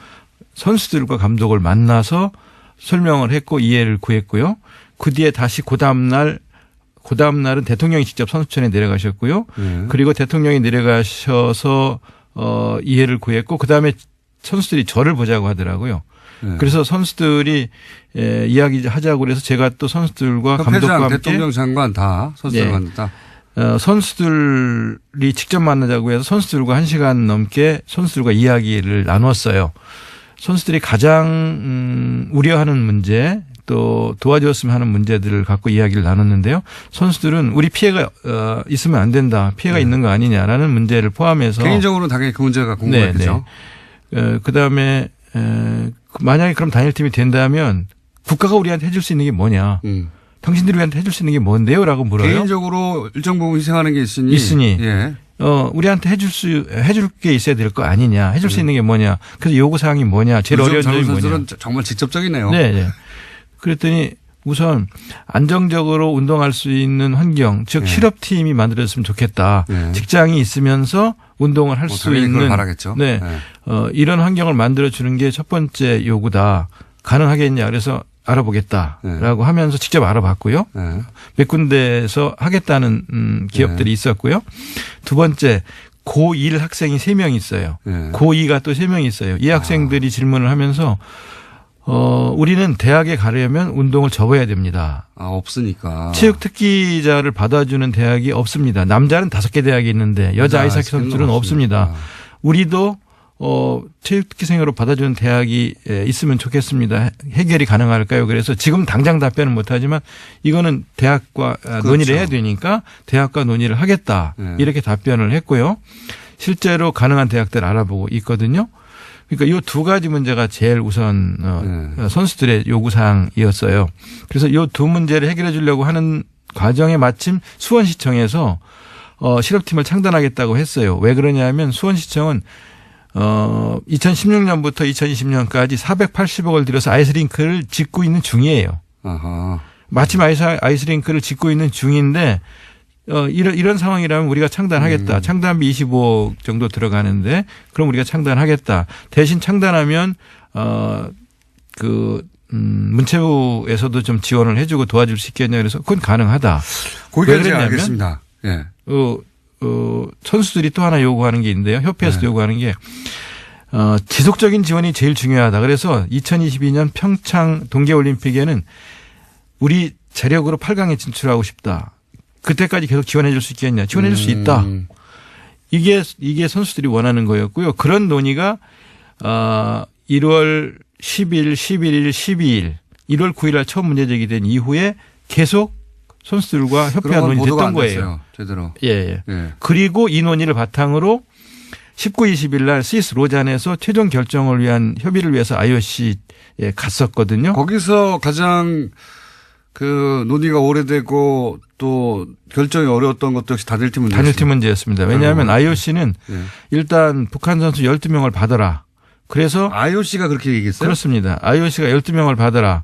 선수들과 감독을 만나서 설명을 했고 이해를 구했고요. 그 뒤에 다시 그 다음 날은 대통령이 직접 선수촌에 내려가셨고요. 그리고 대통령이 내려가셔서 이해를 구했고 그다음에 선수들이 저를 보자고 하더라고요. 그래서 선수들이 이야기하자고 그래서 제가 또 선수들과 감독과 함께 대통령 장관 다 선수들 만났다. 선수들이 직접 만나자고 해서 선수들과 1시간 넘게 선수들과 이야기를 나눴어요. 선수들이 가장 우려하는 문제 또 도와줬으면 하는 문제들을 갖고 이야기를 나눴는데요. 선수들은 우리 피해가 있으면 안 된다. 피해가 있는 거 아니냐라는 문제를 포함해서. 개인적으로는 당연히 그 문제가 궁금했죠. 그다음에 만약에 그럼 단일팀이 된다면 국가가 우리한테 해줄 수 있는 게 뭐냐. 당신들이 우리한테 해줄 수 있는 게 뭔데요? 라고 물어요. 개인적으로 일정 부분 희생하는 게 있으니. 우리한테 해줄 게 있어야 될 거 아니냐. 해줄 수 있는 게 뭐냐. 그래서 요구사항이 뭐냐. 제일 어려운 점이 뭐냐. 선수들은 정말 직접적이네요. 네. 그랬더니 우선 안정적으로 운동할 수 있는 환경, 즉 실업팀이 만들어졌으면 좋겠다. 직장이 있으면서 운동을 할 수 있는. 바라겠죠. 이런 환경을 만들어주는 게 첫 번째 요구다. 가능하겠냐. 그래서 알아보겠다라고 하면서 직접 알아봤고요. 몇 군데에서 하겠다는 기업들이 있었고요. 두 번째 고1 학생이 3명 있어요. 고2가 또 3명 있어요. 이 학생들이 질문을 하면서 우리는 대학에 가려면 운동을 접어야 됩니다. 없으니까. 체육 특기자를 받아주는 대학이 없습니다. 남자는 5개 대학이 있는데 여자 아이스하키 선수들은 없습니다. 우리도 체육특기생으로 받아주는 대학이 있으면 좋겠습니다. 해결이 가능할까요? 그래서 지금 당장 답변은 못하지만 이거는 대학과 논의를 해야 되니까 대학과 논의를 하겠다. 이렇게 답변을 했고요. 실제로 가능한 대학들 알아보고 있거든요. 그러니까 이 두 가지 문제가 제일 우선 선수들의 요구사항이었어요. 그래서 이 두 문제를 해결해 주려고 하는 과정에 마침 수원시청에서 실업팀을 창단하겠다고 했어요. 왜 그러냐면 수원시청은 2016년부터 2020년까지 480억을 들여서 아이스링크를 짓고 있는 중이에요. 아하. 마침 아이스링크를 짓고 있는 중인데 이런 상황이라면 우리가 창단하겠다. 창단비 25억 정도 들어가는데 그럼 우리가 창단하겠다. 대신 창단하면 문체부에서도 좀 지원을 해주고 도와줄 수 있겠냐 그래서 그건 가능하다. 거기까지 알겠습니다. 예. 선수들이 또 하나 요구하는 게 있는데요. 협회에서도 요구하는 게 지속적인 지원이 제일 중요하다. 그래서 2022년 평창 동계올림픽에는 우리 재력으로 8강에 진출하고 싶다. 그때까지 계속 지원해 줄 수 있겠냐. 지원해 줄 수 있다. 이게 선수들이 원하는 거였고요. 그런 논의가 1월 10일, 11일, 12일, 1월 9일 날 처음 문제 제기된 이후에 계속 선수들과 협회가 논의됐던 거예요. 제대로. 예. 그리고 이 논의를 바탕으로 19, 20일 날 스위스 로잔에서 최종 결정을 위한 협의를 위해서 IOC에 갔었거든요. 거기서 가장 논의가 오래되고 또 결정이 어려웠던 것도 역시 단일팀 문제였습니다. 단일팀 문제였습니다. 왜냐하면 IOC는 일단 북한 선수 12명을 받아라. 그래서 IOC가 그렇게 얘기했어요? 그렇습니다. IOC가 12명을 받아라.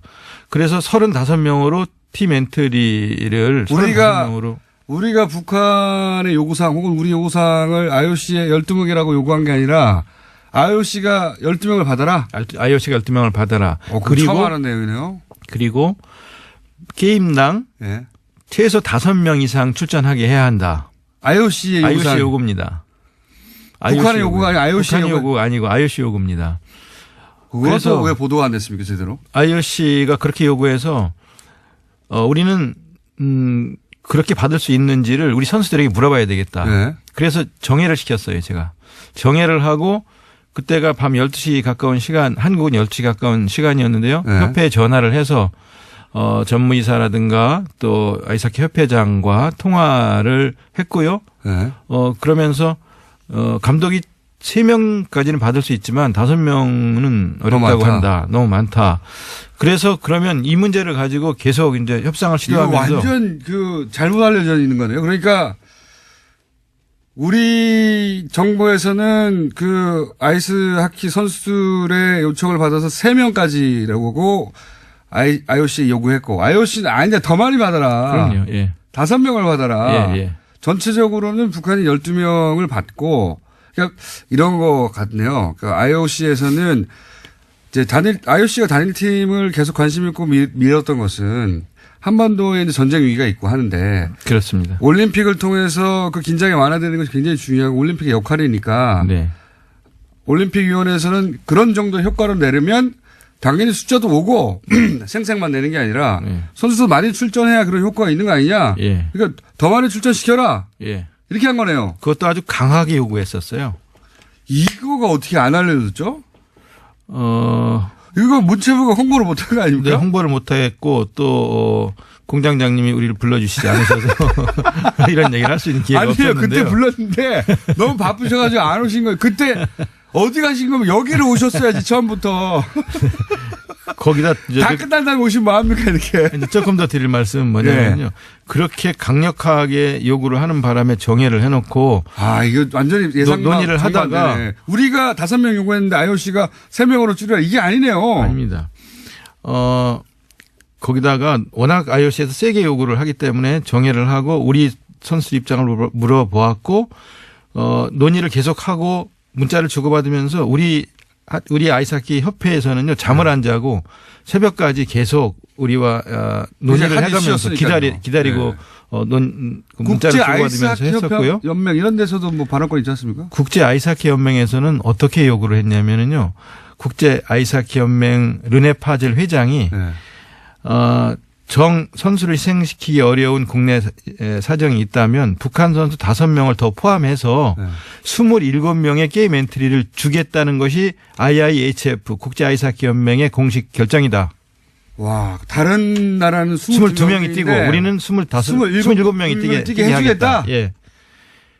그래서 35명으로 팀 엔트리를 35명으로 우리가 북한의 요구사항 혹은 우리 요구사항을 IOC에 12명이라고 요구한 게 아니라 IOC가 12명을 받아라? IOC가 12명을 받아라. 그리고 처음 하는 내용이네요. 그리고 게임당 최소 5명 이상 출전하게 해야 한다. IOC의 IOC 요구입니다. 북한의 요구가 아니고 북한의 요구가 아니고 IOC 요구입니다. 그래서 왜 보도가 안 됐습니까, 제대로? IOC가 그렇게 요구해서 우리는 그렇게 받을 수 있는지를 우리 선수들에게 물어봐야 되겠다. 그래서 정회를 시켰어요, 제가. 정회를 하고 그때가 밤 12시 가까운 시간, 한국은 12시 가까운 시간이었는데요. 협회에 전화를 해서 전무이사라든가 또 아이스하키 협회장과 통화를 했고요. 그러면서 감독이 3명까지는 받을 수 있지만 5명은 어렵다고 한다. 너무 많다. 그래서 그러면 이 문제를 가지고 계속 이제 협상을 시도하면서 이거 완전 잘못 알려져 있는 거네요. 그러니까 우리 정부에서는 아이스하키 선수들의 요청을 받아서 3명까지라고 IOC 요구했고 IOC는 아닌데 더 많이 받아라. 그럼요. 예. 5명을 받아라. 예. 전체적으로는 북한이 12명을 받고 그러니까 이런 거 같네요. IOC에서는 이제 IOC가 단일팀을 계속 관심 있고 밀었던 것은 한반도에 이제 전쟁 위기가 있고 하는데 그렇습니다. 올림픽을 통해서 그 긴장이 완화되는 것이 굉장히 중요하고 올림픽의 역할이니까 올림픽위원회에서는 그런 정도 효과를 내려면 당연히 숫자도 오고 생색만 내는 게 아니라 선수도 많이 출전해야 그런 효과가 있는 거 아니냐. 그러니까 더 많이 출전시켜라. 이렇게 한 거네요. 그것도 아주 강하게 요구했었어요. 이거가 어떻게 안 알려졌죠? 이거 문체부가 홍보를 못한 거 아닙니까? 네, 홍보를 못했고 또 공장장님이 우리를 불러주시지 않으셔서 이런 얘기를 할 수 있는 기회가 아니에요. 없었는데요. 그때 불렀는데 너무 바쁘셔가지고 안 오신 거예요. 그때 어디 가신 거면 여기로 오셨어야지 처음부터. 거기다 이제 다 끝난다고 오시면 뭐합니까 이렇게. 이제 조금 더 드릴 말씀은 뭐냐면요. 그렇게 강력하게 요구를 하는 바람에 정회를 해놓고 이거 완전히 예상 논의를 하다가 우리가 5명 요구했는데 IOC가 3명으로 줄여라 이게 아니네요. 아닙니다. 거기다가 워낙 IOC에서 세게 요구를 하기 때문에 정회를 하고 우리 선수 입장을 물어보았고 논의를 계속하고 문자를 주고받으면서 우리 아이스하키 협회에서는요 잠을 안 자고 새벽까지 계속 우리와 논의를 해가면서 기다리고 문자를 주고받으면서 했었고요. 연맹 이런 데서도 뭐 발언권 있지 않습니까? 국제 아이스하키 연맹에서는 어떻게 요구를 했냐면은요. 국제 아이스하키 연맹 르네 파젤 회장이 선수를 희생시키기 어려운 국내 사정이 있다면 북한 선수 5명을 더 포함해서 27명의 게임 엔트리를 주겠다는 것이 IIHF 국제 아이스하키 연맹의 공식 결정이다. 와, 다른 나라는 22명이 뛰고 우리는 27명이 뛰게 해주겠다. 예.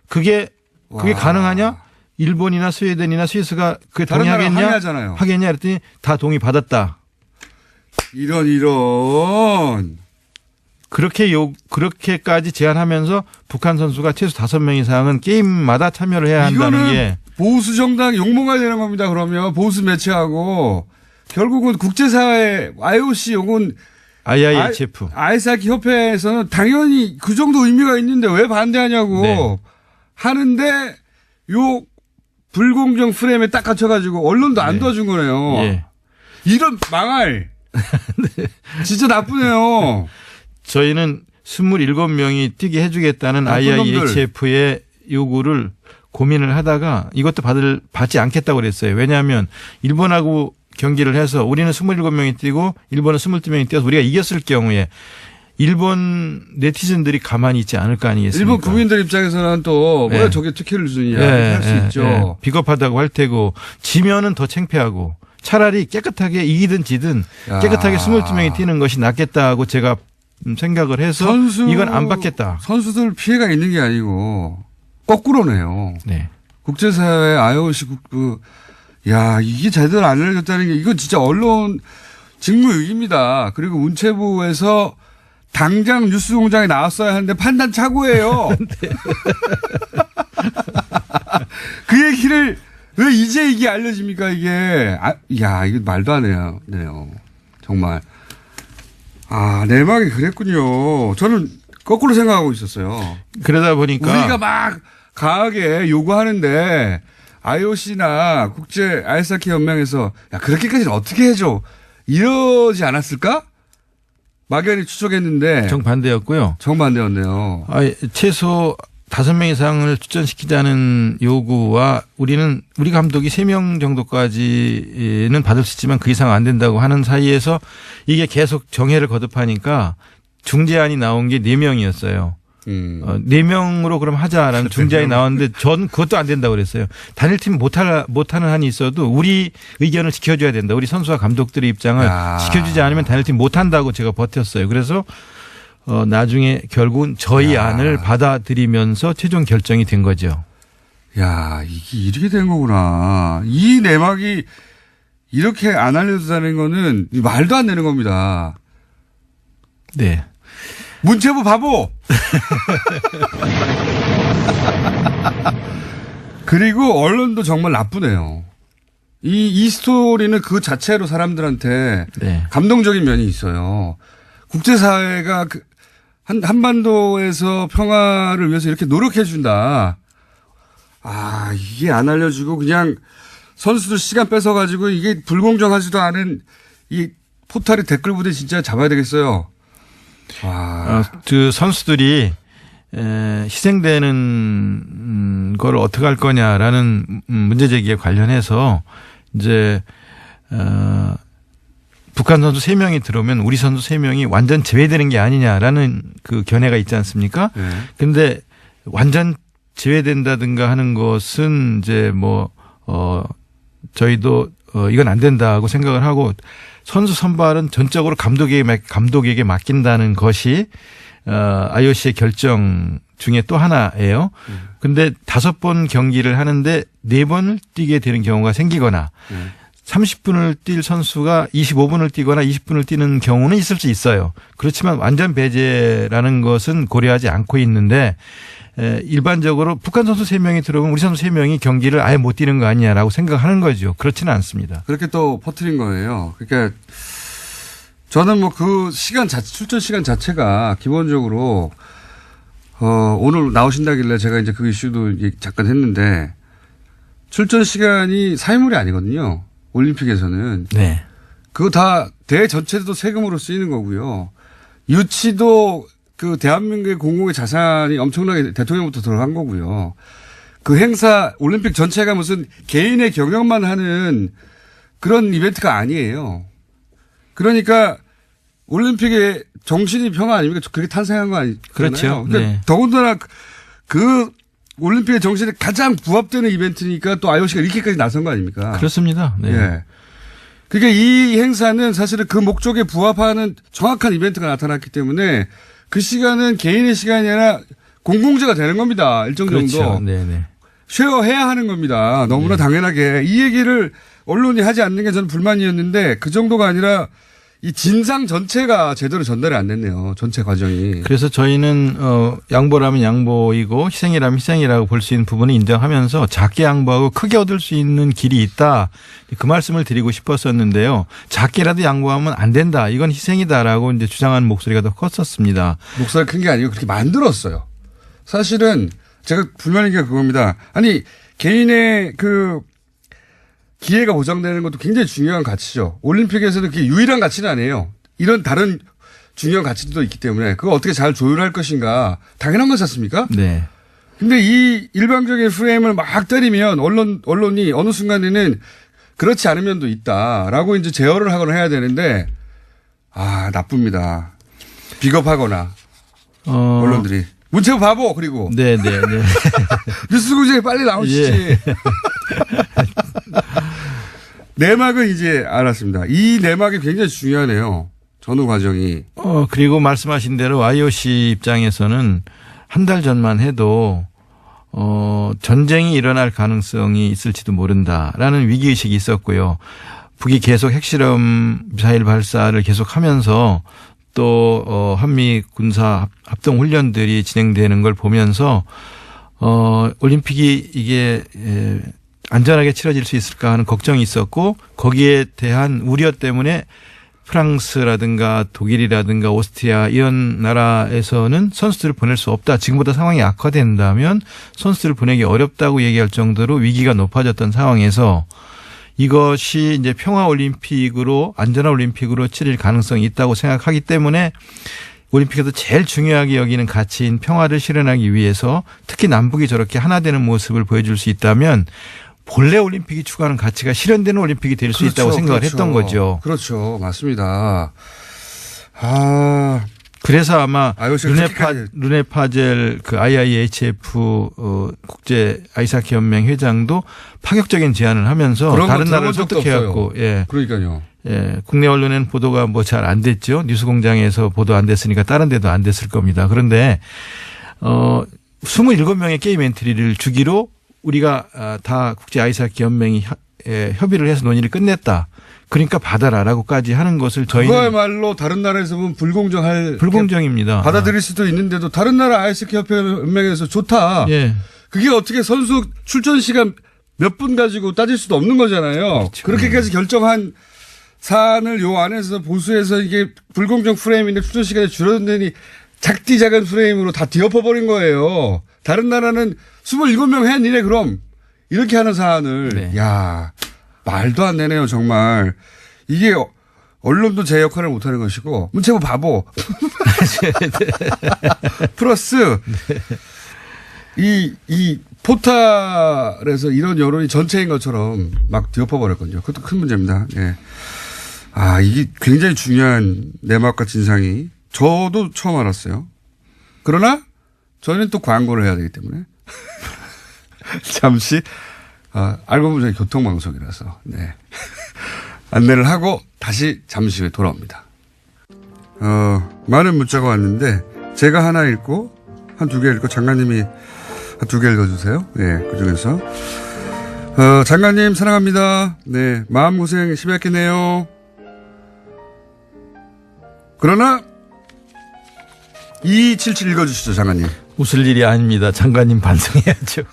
그게 가능하냐? 일본이나 스웨덴이나 스위스가 그게 다른 나라 동의하겠냐? 항의하잖아요. 하겠냐? 그랬더니 다 동의 받았다. 이런. 그렇게까지 제안하면서 북한 선수가 최소 5명 이상은 게임마다 참여를 해야 한다는 이거는 게 보수 정당 욕먹어야 되는 겁니다. 그러면 보수 매체하고 결국은 국제사회 IOC 혹은 IIHF. 아이스하키 협회에서는 당연히 그 정도 의미가 있는데 왜 반대하냐고 네. 하는데 요 불공정 프레임에 딱 갇혀가지고 언론도 안 네. 도와준 거네요. 예. 이런 망할. 네. 진짜 나쁘네요. 저희는 27명이 뛰게 해주겠다는 나쁜 IIHF의 요구를 고민을 하다가 이것도 받지 않겠다고 그랬어요. 왜냐하면 일본하고 경기를 해서 우리는 27명이 뛰고 일본은 22명이 뛰어서 우리가 이겼을 경우에 일본 네티즌들이 가만히 있지 않을 거 아니겠습니까? 일본 국민들 입장에서는 또 왜 네. 저게 특혜를 주느냐 네, 할 수 네, 있죠. 네. 비겁하다고 할 테고 지면은 더 창피하고 차라리 깨끗하게 이기든 지든 야. 깨끗하게 22명이 뛰는 것이 낫겠다고 제가 생각을 해서 이건 안 받겠다. 선수들 피해가 있는 게 아니고 거꾸로네요. 네. 국제사회 IOC 야 이게 제대로 안 알려졌다는 게 이건 진짜 언론 직무유기입니다. 그리고 문체부에서 당장 뉴스공장에 나왔어야 하는데 판단 착오예요. 네. 그 얘기를 왜 이제 이게 알려집니까 이게. 야 이거 말도 안 해요. 네요. 정말. 내막이 그랬군요. 저는 거꾸로 생각하고 있었어요. 그러다 보니까 우리가 막 강하게 요구하는데 IOC나 국제 아이스하키 연맹에서 야 그렇게까지는 어떻게 해줘 이러지 않았을까? 막연히 추측했는데 정반대였고요. 정반대였네요. 최소 5명 이상을 출전시키자는 요구와 우리 감독이 3명 정도까지는 받을 수 있지만 그 이상 안 된다고 하는 사이에서 이게 계속 정해를 거듭하니까 중재안이 나온 게 4명이었어요. 4명으로 그럼 하자라는 중재안이 나왔는데 전 그것도 안 된다고 그랬어요. 단일팀 못하는 한이 있어도 우리 의견을 지켜줘야 된다. 우리 선수와 감독들의 입장을 지켜주지 않으면 단일팀 못한다고 제가 버텼어요. 그래서 나중에 결국은 저희 안을 받아들이면서 최종 결정이 된 거죠. 야, 이게 이렇게 된 거구나. 이 내막이 이렇게 안 알려주다는 거는 말도 안 되는 겁니다. 네. 문체부 바보! 그리고 언론도 정말 나쁘네요. 이 스토리는 그 자체로 사람들한테 네. 감동적인 면이 있어요. 국제사회가 한반도에서 평화를 위해서 이렇게 노력해준다. 이게 안 알려주고 그냥 선수들 시간 뺏어가지고 이게 불공정하지도 않은 이 포탈의 댓글 부대 진짜 잡아야 되겠어요. 그 선수들이 희생되는 걸 어떻게 할 거냐라는 문제 제기에 관련해서 이제 북한 선수 3명이 들어오면 우리 선수 3명이 완전 제외되는 게 아니냐라는 그 견해가 있지 않습니까? 그런데 완전 제외된다든가 하는 것은 이제 저희도 이건 안 된다고 생각을 하고 선수 선발은 전적으로 감독에게 맡긴다는 것이 IOC의 결정 중에 또 하나예요. 근데 5번 경기를 하는데 4번을 뛰게 되는 경우가 생기거나 30분을 뛸 선수가 25분을 뛰거나 20분을 뛰는 경우는 있을 수 있어요. 그렇지만 완전 배제라는 것은 고려하지 않고 있는데 일반적으로 북한 선수 3명이 들어오면 우리 선수 3명이 경기를 아예 못 뛰는 거 아니냐라고 생각하는 거죠. 그렇지는 않습니다. 그렇게 또 퍼뜨린 거예요. 그러니까 저는 그 출전 시간 자체가 기본적으로 오늘 나오신다길래 제가 이제 그 이슈도 잠깐 했는데 출전 시간이 사회물이 아니거든요. 올림픽에서는. 네. 그거 다 대회 전체도 세금으로 쓰이는 거고요. 유치도 그 대한민국의 공공의 자산이 엄청나게 대통령부터 들어간 거고요. 그 행사 올림픽 전체가 무슨 개인의 경영만 하는 그런 이벤트가 아니에요. 그러니까 올림픽의 정신이 평화 아닙니까? 그렇게 탄생한 거 아니잖아요. 그렇죠. 그러니까 네. 더군다나 그 올림픽의 정신에 가장 부합되는 이벤트니까 또 IOC가 이렇게까지 나선 거 아닙니까? 그렇습니다. 네. 예. 그러니까 이 행사는 사실은 그 목적에 부합하는 정확한 이벤트가 나타났기 때문에 그 시간은 개인의 시간이 아니라 공공재가 되는 겁니다. 일정 그렇죠. 정도. 네네. 쉐어해야 하는 겁니다. 너무나 당연하게. 이 얘기를 언론이 하지 않는 게 저는 불만이었는데 그 정도가 아니라 이 진상 전체가 제대로 전달이 안 됐네요. 전체 과정이. 그래서 저희는 양보라면 양보이고 희생이라면 희생이라고 볼 수 있는 부분을 인정하면서 작게 양보하고 크게 얻을 수 있는 길이 있다. 그 말씀을 드리고 싶었었는데요. 작게라도 양보하면 안 된다. 이건 희생이다라고 이제 주장하는 목소리가 더 컸었습니다. 목소리가 큰 게 아니고 그렇게 만들었어요. 사실은 제가 불만인 게 그겁니다. 아니 개인의 그 기회가 보장되는 것도 굉장히 중요한 가치죠. 올림픽에서는 그게 유일한 가치는 아니에요. 이런 다른 중요한 가치도 있기 때문에 그거 어떻게 잘 조율할 것인가 당연한 거지 않습니까? 네. 근데 이 일방적인 프레임을 막 때리면 언론이 어느 순간에는 그렇지 않은 면도 있다라고 이제 제어를 하거나 해야 되는데 나쁩니다. 비겁하거나 언론들이. 문체부 바보 그리고. 네네네. 뉴스 공장에 빨리 나오시지. 예. 내막은 이제 알았습니다. 이 내막이 굉장히 중요하네요. 전후 과정이. 그리고 말씀하신 대로 IOC 입장에서는 한 달 전만 해도 전쟁이 일어날 가능성이 있을지도 모른다라는 위기의식이 있었고요. 북이 계속 핵실험 미사일 발사를 계속하면서 또 한미 군사 합동 훈련들이 진행되는 걸 보면서 올림픽이 이게 안전하게 치러질 수 있을까 하는 걱정이 있었고 거기에 대한 우려 때문에 프랑스라든가 독일이라든가 오스트리아 이런 나라에서는 선수들을 보낼 수 없다. 지금보다 상황이 악화된다면 선수들을 보내기 어렵다고 얘기할 정도로 위기가 높아졌던 상황에서 이것이 이제 평화올림픽으로 안전한 올림픽으로 치를 가능성이 있다고 생각하기 때문에 올림픽에서 제일 중요하게 여기는 가치인 평화를 실현하기 위해서 특히 남북이 저렇게 하나 되는 모습을 보여줄 수 있다면 본래 올림픽이 추구하는 가치가 실현되는 올림픽이 될 수 있다고 생각을 했던 거죠. 그렇죠. 맞습니다. 그래서 아마 IOC가 르네 파젤 그 IIHF 국제 아이스하키 연맹 회장도 파격적인 제안을 하면서 다른 나라를 설득해갖고 그러니까요. 예, 국내 언론에는 보도가 뭐 잘 안 됐죠. 뉴스공장에서 보도 안 됐으니까 다른 데도 안 됐을 겁니다. 그런데 27명의 게임 엔트리를 주기로 우리가 다 국제 아이스하키 연맹이 협의를 해서 논의를 끝냈다. 그러니까 받아라라고까지 하는 것을 저희는 그거야말로 다른 나라에서 보면 불공정입니다. 받아들일 수도 있는데도 다른 나라 아이스하키 협회 연맹에서 좋다. 예. 그게 어떻게 선수 출전 시간 몇 분 가지고 따질 수도 없는 거잖아요. 그렇죠. 그렇게까지 결정한 사안을 요 안에서 보수해서 이게 불공정 프레임인데 출전 시간이 줄어드니 작디 작은 프레임으로 다 뒤엎어버린 거예요. 다른 나라는 27명 했니네 그럼 이렇게 하는 사안을 네. 야 말도 안 되네요 정말. 이게 언론도 제 역할을 못하는 것이고 문체부 바보 플러스 이 포탈에서 이런 여론이 전체인 것처럼 막 뒤엎어버렸거든요. 그것도 큰 문제입니다. 예. 이게 굉장히 중요한 내막과 진상이 저도 처음 알았어요. 그러나 저희는 또 광고를 해야 되기 때문에 잠시 알고 보면 저희 교통방송이라서 네. 안내를 하고 다시 잠시 후에 돌아옵니다. 많은 문자가 왔는데 제가 하나 읽고 한 두 개 읽고 장관님이 한 두 개 읽어주세요. 네, 그중에서 장관님 사랑합니다. 네, 마음고생 심했겠네요. 그러나 2277 읽어주시죠, 장관님. 웃을 일이 아닙니다. 장관님 반성해야죠.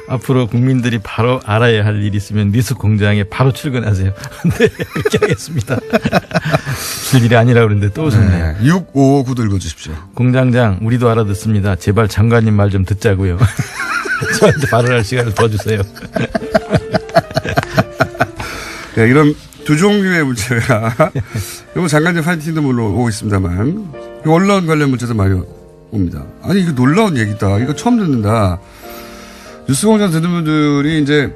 앞으로 국민들이 바로 알아야 할 일이 있으면 뉴스 공장에 바로 출근하세요. 네, 그렇게 하겠습니다. 웃을 일이 아니라고 그러는데 또 웃었네요. 6559도 읽어주십시오. 공장장, 우리도 알아듣습니다. 제발 장관님 말 좀 듣자고요. 저한테 발언할 시간을 더 주세요. 네, 이런 두 종류의 문제가 이거 장관님 파이팅도 물론 오고 있습니다만 언론 관련 문제도 많이 옵니다. 아니 이거 놀라운 얘기다. 이거 처음 듣는다. 뉴스공장 듣는 분들이 이제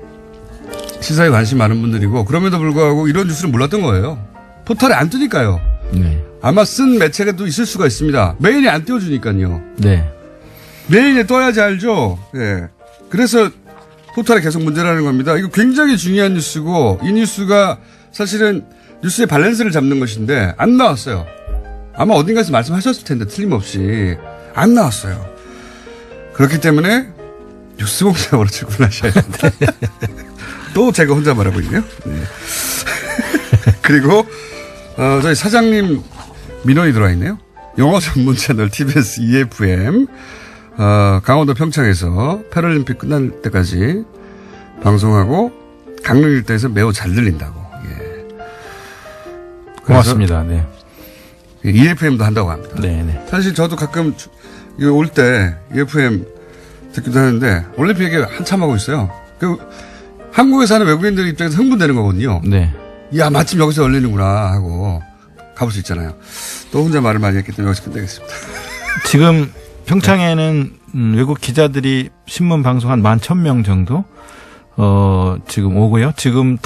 시사에 관심 많은 분들이고 그럼에도 불구하고 이런 뉴스를 몰랐던 거예요. 포털에 안 뜨니까요. 네. 아마 쓴 매체가 또 있을 수가 있습니다. 메인에 안 띄워주니까요. 네. 메인에 떠야지 알죠. 예. 그래서 포털에 계속 문제라는 겁니다. 이거 굉장히 중요한 뉴스고 이 뉴스가 사실은 뉴스의 밸런스를 잡는 것인데 안 나왔어요. 아마 어딘가에서 말씀하셨을 텐데 틀림없이 안 나왔어요. 그렇기 때문에 뉴스공장으로 출근하셔야 된다. 또 제가 혼자 말하고 있네요. 네. 그리고 저희 사장님 민원이 들어와 있네요. 영어 전문 채널 TBS EFM 강원도 평창에서 패럴림픽 끝날 때까지 방송하고 강릉 일대에서 매우 잘 들린다고. 예. 고맙습니다. 네. EFM도 한다고 합니다. 네네. 사실 저도 가끔 올 때 EFM 듣기도 하는데 올림픽 얘기 한참 하고 있어요. 그 한국에 사는 외국인들 입장에서 흥분되는 거거든요. 네. 야, 마침 여기서 열리는구나 하고 가볼 수 있잖아요. 또 혼자 말을 많이 했기 때문에 여기서 끝내겠습니다. 지금 평창에는 외국 기자들이 신문 방송 한 11,000명 정도 지금 오고요. 지금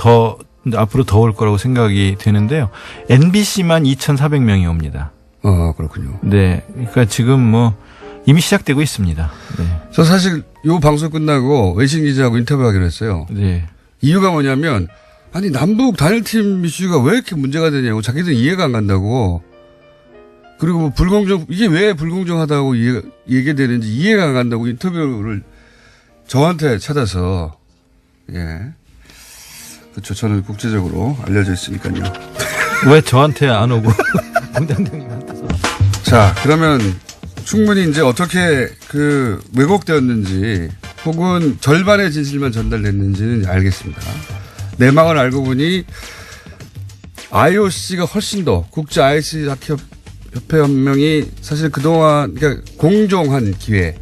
앞으로 더 올 거라고 생각이 되는데요. NBC만 2,400명이 옵니다. 그렇군요. 네. 그러니까 지금 뭐 이미 시작되고 있습니다. 네. 저 사실 요 방송 끝나고 외신 기자하고 인터뷰하기로 했어요. 네. 이유가 뭐냐면 아니 남북 단일팀 이슈가 왜 이렇게 문제가 되냐고 자기들은 이해가 안 간다고. 그리고 뭐 이게 왜 불공정하다고 얘기되는지 이해가 안 간다고 인터뷰를 저한테 찾아서 예. 그렇죠. 저는 국제적으로 알려져 있으니까요. 왜 저한테 안 오고 공장장님한테서. 자, 그러면 충분히 이제 어떻게 왜곡되었는지 혹은 절반의 진실만 전달됐는지는 알겠습니다. 내막을 알고 보니 IOC가 훨씬 더 국제 아이스 하키 협회 연맹이 사실 그동안 그러니까 공정한 기회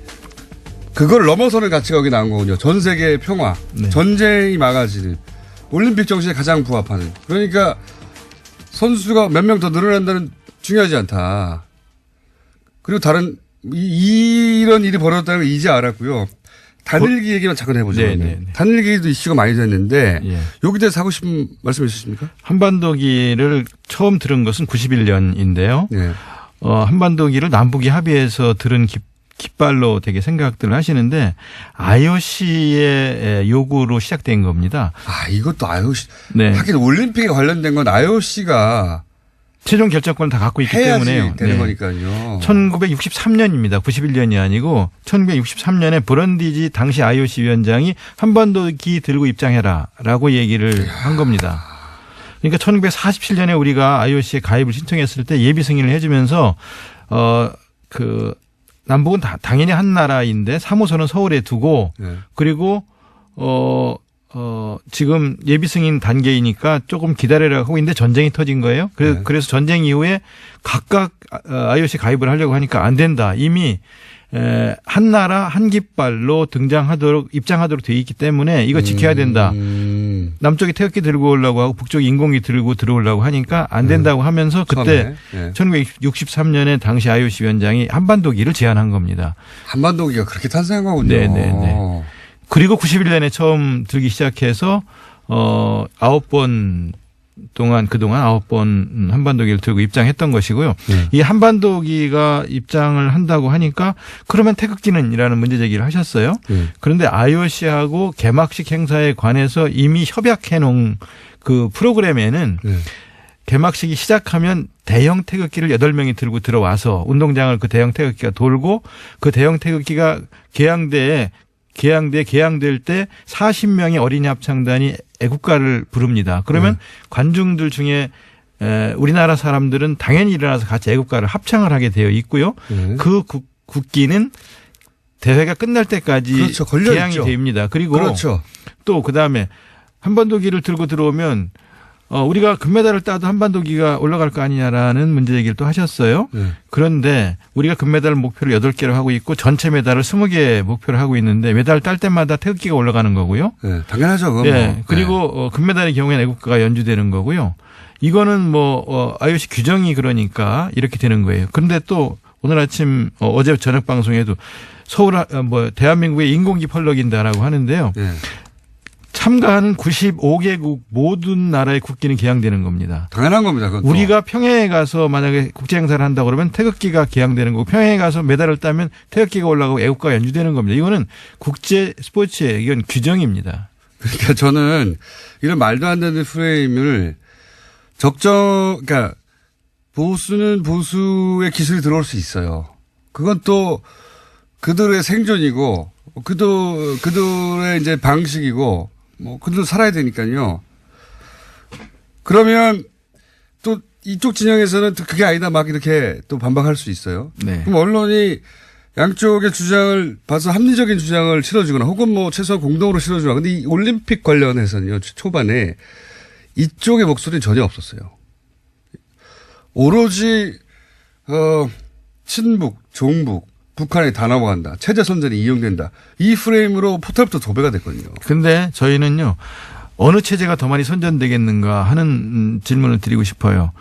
그걸 넘어서는 가치가 여기 나온 거군요. 전 세계의 평화, 네. 전쟁이 막아지는 올림픽 정신에 가장 부합하는. 그러니까 선수가 몇 명 더 늘어난다는 중요하지 않다. 그리고 이런 일이 벌어졌다는 걸 이제 알았고요. 단일기 얘기만 잠깐 해보죠. 단일기도 이슈가 많이 됐는데 예. 여기 대해서 하고 싶은 말씀 있으십니까? 한반도기를 처음 들은 것은 91년인데요. 예. 한반도기를 남북이 합의해서 들은 깃발로 되게 생각들을 하시는데 IOC의 요구로 시작된 겁니다. 이것도 IOC. 네. 하긴 올림픽에 관련된 건 IOC가 최종 결정권을 다 갖고 있기 때문에요. 되는 거니까요. 1963년입니다. 91년이 아니고 1963년에 브런디지 당시 IOC 위원장이 한반도기 들고 입장해라라고 얘기를 한 겁니다. 그러니까 1947년에 우리가 IOC에 가입을 신청했을 때 예비 승인을 해주면서 남북은 당연히 한 나라인데 사무소는 서울에 두고 그리고 지금 예비 승인 단계이니까 조금 기다리라고 하고 있는데 전쟁이 터진 거예요. 그래서 전쟁 이후에 각각 IOC 가입을 하려고 하니까 안 된다. 이미 한 나라 한 깃발로 입장하도록 돼 있기 때문에 이거 지켜야 된다. 남쪽이 태극기 들고 오려고 하고 북쪽이 인공기 들고 들어오려고 하니까 안 된다고 하면서 그때 1963년에 당시 IOC 위원장이 한반도기를 제안한 겁니다. 한반도기가 그렇게 탄생한 거군요. 네네네. 그리고 91년에 처음 들기 시작해서 9번 그동안 9번 한반도기를 들고 입장했던 것이고요. 이 한반도기가 입장을 한다고 하니까 그러면 태극기는이라는 문제 제기를 하셨어요. 그런데 IOC하고 개막식 행사에 관해서 이미 협약해 놓은 그 프로그램에는 개막식이 시작하면 대형 태극기를 8명이 들고 들어와서 운동장을 그 대형 태극기가 돌고 그 대형 태극기가 개항될 때 40명의 어린이 합창단이 애국가를 부릅니다. 그러면 관중들 중에 우리나라 사람들은 당연히 일어나서 같이 애국가를 합창을 하게 되어 있고요. 그 국기는 대회가 끝날 때까지 개항이 됩니다. 그리고 또 그다음에 한반도기를 들고 들어오면 우리가 금메달을 따도 한반도기가 올라갈 거 아니냐라는 문제 얘기를 또 하셨어요. 그런데 우리가 금메달 목표를 8개로 하고 있고 전체 메달을 20개 목표를 하고 있는데 메달 딸 때마다 태극기가 올라가는 거고요. 네, 당연하죠. 그건 네. 그리고 금메달의 경우에는 애국가가 연주되는 거고요. 이거는 IOC 규정이 그러니까 이렇게 되는 거예요. 그런데 또 오늘 아침 어제 저녁 방송에도 대한민국의 인공기 펄럭인다라고 하는데요. 참가하는 95개국 모든 나라의 국기는 개항되는 겁니다. 당연한 겁니다. 그것도. 우리가 평양에 가서 만약에 국제 행사를 한다고 그러면 태극기가 개항되는 거고 평양에 가서 메달을 따면 태극기가 올라가고 애국가가 연주되는 겁니다. 이거는 국제 스포츠의 이건 규정입니다. 그러니까 저는 이런 말도 안 되는 프레임을 그러니까 보수는 보수의 기술이 들어올 수 있어요. 그건 또 그들의 생존이고 그들의 이제 방식이고, 뭐, 그들도 살아야 되니까요. 그러면 또 이쪽 진영에서는 또 그게 아니다 막 이렇게 또 반박할 수 있어요. 네. 그럼 언론이 양쪽의 주장을 봐서 합리적인 주장을 실어주거나 혹은 뭐 최소한 공동으로 실어주거나. 근데 이 올림픽 관련해서는요, 초반에 이쪽의 목소리는 전혀 없었어요. 오로지, 친북, 종북, 북한에 다 넘어간다. 체제 선전이 이용된다. 이 프레임으로 포털부터 도배가 됐거든요. 근데 저희는요, 어느 체제가 더 많이 선전되겠는가 하는 질문을 드리고 싶어요.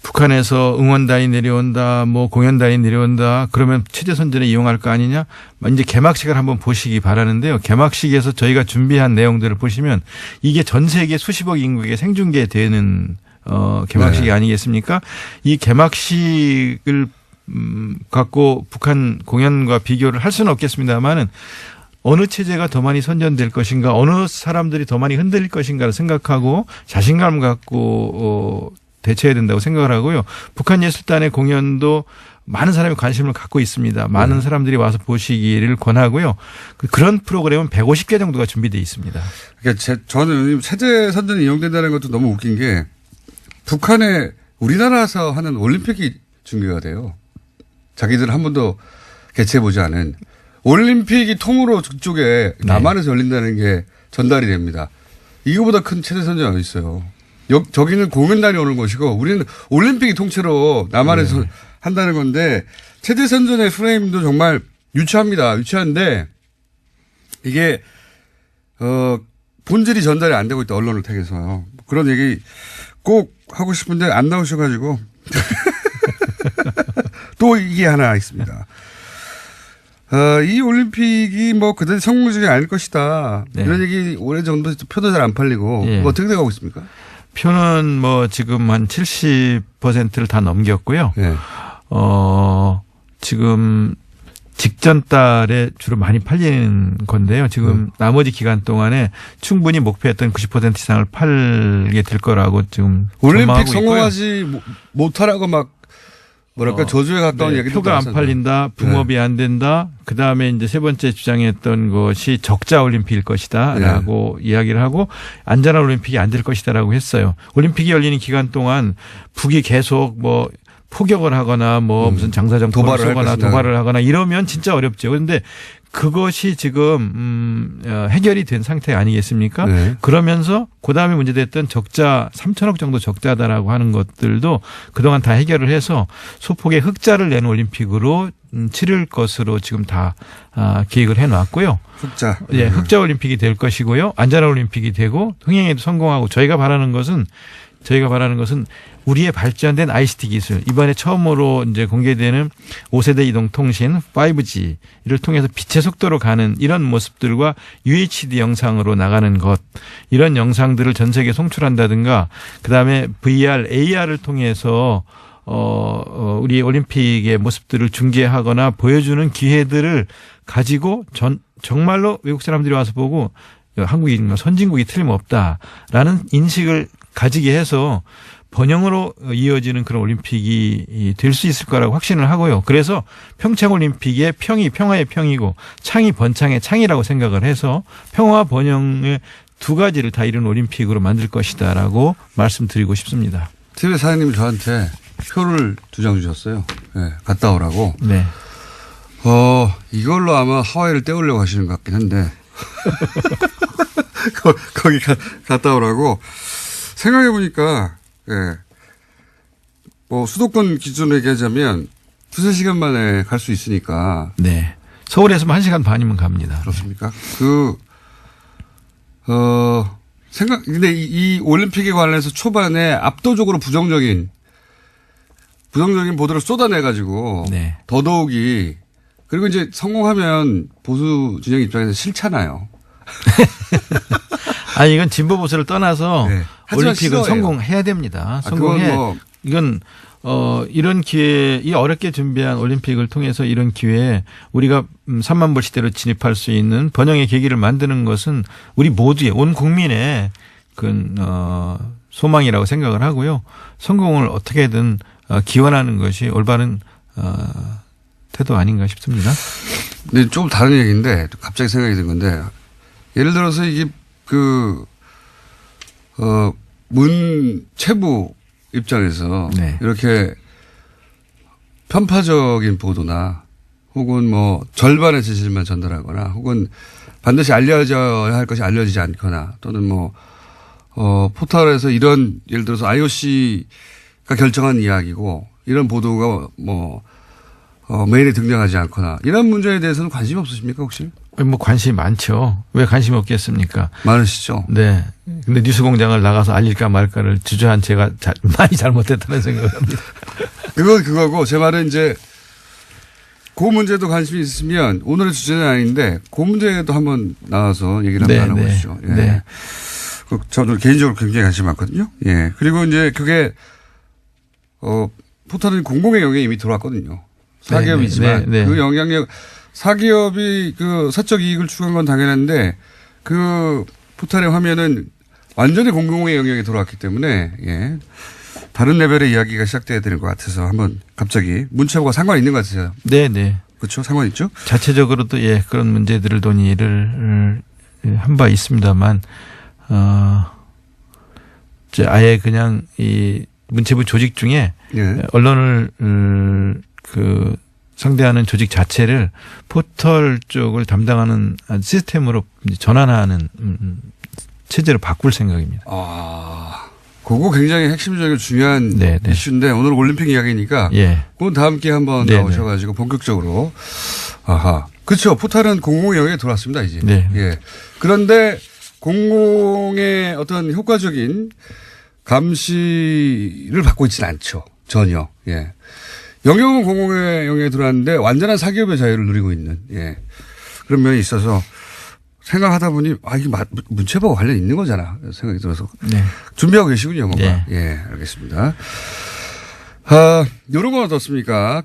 북한에서 응원단이 내려온다, 뭐 공연단이 내려온다, 그러면 체제 선전에 이용할 거 아니냐? 이제 개막식을 한번 보시기 바라는데요. 개막식에서 저희가 준비한 내용들을 보시면 이게 전 세계 수십억 인구에게 생중계되는 개막식이 네. 아니겠습니까? 이 개막식을 갖고 북한 공연과 비교를 할 수는 없겠습니다만은 어느 체제가 더 많이 선전될 것인가, 어느 사람들이 더 많이 흔들릴 것인가를 생각하고 자신감을 갖고 대처해야 된다고 생각을 하고요. 북한 예술단의 공연도 많은 사람이 관심을 갖고 있습니다. 많은 사람들이 와서 보시기를 권하고요. 그런 프로그램은 150개 정도가 준비되어 있습니다. 그러니까 저는 체제 선전이 이용된다는 것도 너무 웃긴 게 북한에 우리나라에서 하는 올림픽이 중계가 돼요. 자기들은 한 번도 개최해보지 않은. 올림픽이 통으로 그쪽에 남한에서 열린다는 게 전달이 됩니다. 이거보다 큰 체제 선전이 어디 있어요. 저기는 공연단이 오는 것이고 우리는 올림픽이 통째로 남한에서 한다는 건데 체제 선전의 프레임도 정말 유치합니다. 유치한데 이게 본질이 전달이 안 되고 있다. 언론을 통해서요. 그런 얘기 꼭 하고 싶은데 안 나오셔가지고 또 이게 하나 있습니다. 이 올림픽이 뭐 그다지 성공적이 아닐 것이다. 네. 이런 얘기 오래전부터 표도 잘 안 팔리고 예. 어떻게 돼가고 있습니까? 표는 뭐 지금 한 70%를 다 넘겼고요. 네. 지금 직전 달에 주로 많이 팔리는 건데요. 지금 나머지 기간 동안에 충분히 목표했던 90% 이상을 팔게 될 거라고 지금 올림픽 전망하고 성공하지 못하라고 막 뭐랄까 저주에 가까운 얘기도 표가 안 팔린다, 붕업이 안 된다. 그 다음에 이제 세 번째 주장했던 것이 적자 올림픽일 것이다라고 이야기를 하고 안전한 올림픽이 안 될 것이다라고 했어요. 올림픽이 열리는 기간 동안 북이 계속 뭐 포격을 하거나 뭐 무슨 장사정포를 쏘거나 도발을 하거나 이러면 진짜 어렵죠. 그런데 그것이 지금 해결이 된 상태 아니겠습니까? 네. 그러면서 그다음에 문제됐던 적자 3천억 정도 적자다라고 하는 것들도 그동안 다 해결을 해서 소폭의 흑자를 내는 올림픽으로 치를 것으로 지금 다 계획을 해놨고요. 흑자. 예, 흑자 올림픽이 될 것이고요. 안전한 올림픽이 되고 흥행에도 성공하고 저희가 바라는 것은 우리의 발전된 ICT 기술, 이번에 처음으로 이제 공개되는 5세대 이동 통신 5G를 통해서 빛의 속도로 가는 이런 모습들과 UHD 영상으로 나가는 것, 이런 영상들을 전 세계에 송출한다든가, 그다음에 VR, AR을 통해서 우리 올림픽의 모습들을 중계하거나 보여주는 기회들을 가지고 정말로 외국 사람들이 와서 보고 한국이 선진국이 틀림없다라는 인식을 가지게 해서 번영으로 이어지는 그런 올림픽이 될 수 있을 거라고 확신을 하고요. 그래서 평창올림픽의 평이 평화의 평이고 창이 번창의 창이라고 생각을 해서 평화와 번영의 두 가지를 다 이룬 올림픽으로 만들 것이다라고 말씀드리고 싶습니다. TV 사장님이 저한테 표를 2장 주셨어요. 네, 갔다 오라고. 네. 이걸로 아마 하와이를 때우려고 하시는 것 같긴 한데. 거기 갔다 오라고. 생각해보니까, 예. 뭐, 수도권 기준으로 얘기하자면, 2-3시간 만에 갈 수 있으니까. 네. 서울에서만 1시간 반이면 갑니다. 그렇습니까? 근데 이 올림픽에 관련해서 초반에 압도적으로 부정적인 보도를 쏟아내가지고. 네. 더더욱이, 그리고 이제 성공하면 보수 진영 입장에서 싫잖아요. 아니, 이건 진보 보수를 떠나서 네. 올림픽은 싫어해요. 성공해야 됩니다. 성공해. 이건 이런 기회, 이 어렵게 준비한 올림픽을 통해서 이런 기회에 우리가 3만 불 시대로 진입할 수 있는 번영의 계기를 만드는 것은 우리 모두의 온 국민의 소망이라고 생각을 하고요. 성공을 어떻게든 기원하는 것이 올바른 태도 아닌가 싶습니다. 근데 조금 다른 얘기인데 갑자기 생각이 든 건데 예를 들어서 이게 문체부 입장에서 네. 이렇게 편파적인 보도나 혹은 뭐 절반의 진실만 전달하거나 혹은 반드시 알려져야 할 것이 알려지지 않거나 또는 포털에서 이런 예를 들어서 IOC가 결정한 이야기고 이런 보도가 메일에 등장하지 않거나 이런 문제에 대해서는 관심이 없으십니까 혹시? 뭐 관심이 많죠. 왜 관심이 없겠습니까? 많으시죠? 네. 근데 뉴스공장을 나가서 알릴까 말까를 주저한 제가 많이 잘못했다는 생각을 합니다. 그거고 제 말은 이제 그 문제도 관심이 있으면 오늘의 주제는 아닌데 그 문제도 한번 나와서 얘기를 한번 나눠보시죠. 예. 네. 저도 개인적으로 굉장히 관심이 많거든요. 예. 그리고 이제 그게 포털은 공공의 영역에 이미 들어왔거든요. 사기업이지만 네. 그 영향력 사기업이 그 사적 이익을 추구한 건 당연한데 그 포털의 화면은 완전히 공공의 영역에 들어왔기 때문에 예. 다른 레벨의 이야기가 시작돼야 되는 것 같아서 한번 갑자기 문체부가 상관 있는 것 같아요. 네네. 그렇죠. 상관 있죠. 자체적으로도 예 그런 문제들을 논의를 한 바 있습니다만 이제 아예 그냥 이 문체부 조직 중에 예. 언론을 상대하는 조직 자체를 포털 쪽을 담당하는 시스템으로 전환하는 체제로 바꿀 생각입니다. 그거 굉장히 핵심적이고 중요한 이슈인데 오늘 올림픽 이야기니까 예. 그건 다음 기회에 한번 나오셔가지고 본격적으로 그렇죠. 포털은 공공의 영역에 들어왔습니다 이제. 네. 예. 그런데 공공의 어떤 효과적인 감시를 받고 있지는 않죠. 전혀. 예. 영역은 공공의 영역에 들어왔는데 완전한 사기업의 자유를 누리고 있는 그런 면이 있어서 생각하다 보니 이게 문체부와 관련 있는 거잖아 생각이 들어서 준비하고 계시군요 뭔가. 네. 예, 알겠습니다. 이런 건 어떻습니까?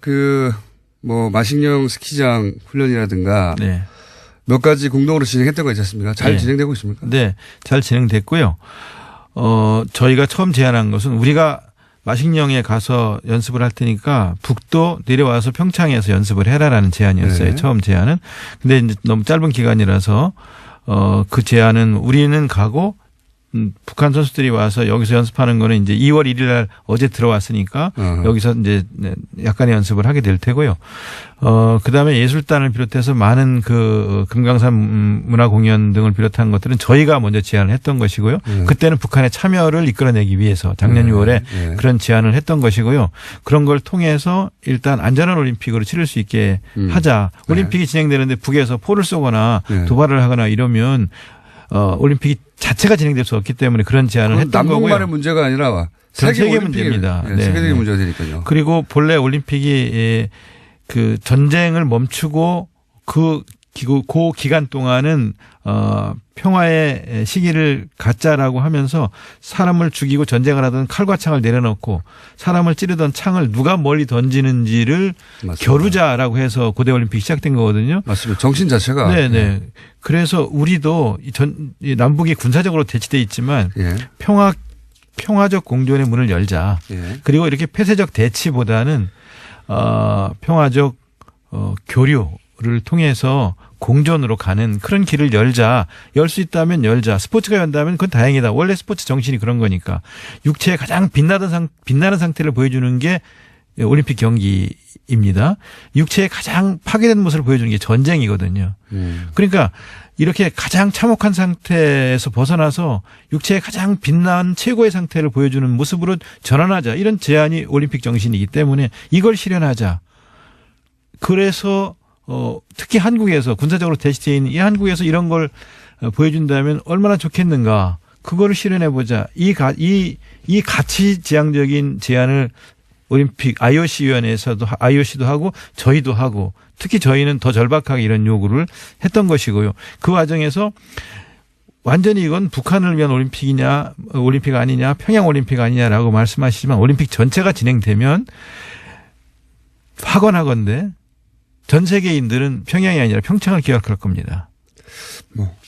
마식령 스키장 훈련이라든가 몇 가지 공동으로 진행했던 거 있지 않습니까? 잘 진행되고 있습니까? 네, 잘 진행됐고요. 저희가 처음 제안한 것은 우리가 마식령에 가서 연습을 할 테니까 북도 내려와서 평창에서 연습을 해라라는 제안이었어요. 처음 제안은. 근데 이제 너무 짧은 기간이라서 그 제안은 우리는 가고 북한 선수들이 와서 여기서 연습하는 거는 이제 2월 1일 날 어제 들어왔으니까 여기서 이제 약간의 연습을 하게 될 테고요. 그다음에 예술단을 비롯해서 많은 금강산 문화공연 등을 비롯한 것들은 저희가 먼저 제안을 했던 것이고요. 그때는 북한의 참여를 이끌어내기 위해서 작년 6월에 그런 제안을 했던 것이고요. 그런 걸 통해서 일단 안전한 올림픽으로 치를 수 있게 하자. 올림픽이 진행되는데 북에서 포를 쏘거나 도발을 하거나 이러면 올림픽이 자체가 진행될 수 없기 때문에 그런 제안을 했던 거고요. 남북만의 문제가 아니라 세계 문제입니다. 세계적인 문제가 되니까요. 그리고 본래 올림픽이 전쟁을 멈추고 그 기간 동안은 평화의 시기를 갖자라고 하면서 사람을 죽이고 전쟁을 하던 칼과 창을 내려놓고 사람을 찌르던 창을 누가 멀리 던지는지를 맞습니다. 겨루자라고 해서 고대 올림픽이 시작된 거거든요. 맞습니다. 정신 자체가. 네네. 그래서 우리도 남북이 군사적으로 대치돼 있지만 평화적 공존의 문을 열자. 그리고 이렇게 폐쇄적 대치보다는 평화적 교류를 통해서 공존으로 가는 그런 길을 열자. 열 수 있다면 열자. 스포츠가 연다면 그건 다행이다. 원래 스포츠 정신이 그런 거니까. 육체에 가장 빛나는 상태를 보여주는 게 올림픽 경기입니다. 육체에 가장 파괴된 모습을 보여주는 게 전쟁이거든요. 그러니까 이렇게 가장 참혹한 상태에서 벗어나서 육체에 가장 빛난 최고의 상태를 보여주는 모습으로 전환하자. 이런 제안이 올림픽 정신이기 때문에 이걸 실현하자. 그래서 특히 한국에서 군사적으로 대치되어 있는 이 한국에서 이런 걸 보여준다면 얼마나 좋겠는가. 그거를 실현해 보자. 이 가치지향적인 제안을 올림픽 IOC도 하고 저희도 하고 특히 저희는 더 절박하게 이런 요구를 했던 것이고요. 그 과정에서 완전히 이건 북한을 위한 올림픽 아니냐, 평양 올림픽 아니냐라고 말씀하시지만 올림픽 전체가 진행되면 하건하건대 전 세계인들은 평양이 아니라 평창을 기억할 겁니다.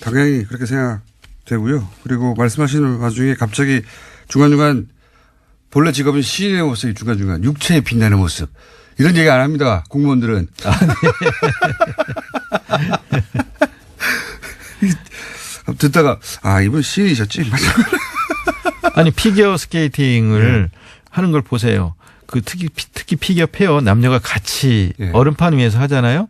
당연히 그렇게 생각되고요. 그리고 말씀하시는 와중에 갑자기 중간중간 본래 직업인 시인의 모습이 중간중간 육체에 빛나는 모습. 이런 얘기 안 합니다. 공무원들은. 듣다가 이분 시인이셨지? 아니 피겨 스케이팅을 하는 걸 보세요. 그 특히 피겨 페어 남녀가 같이 얼음판 위에서 하잖아요.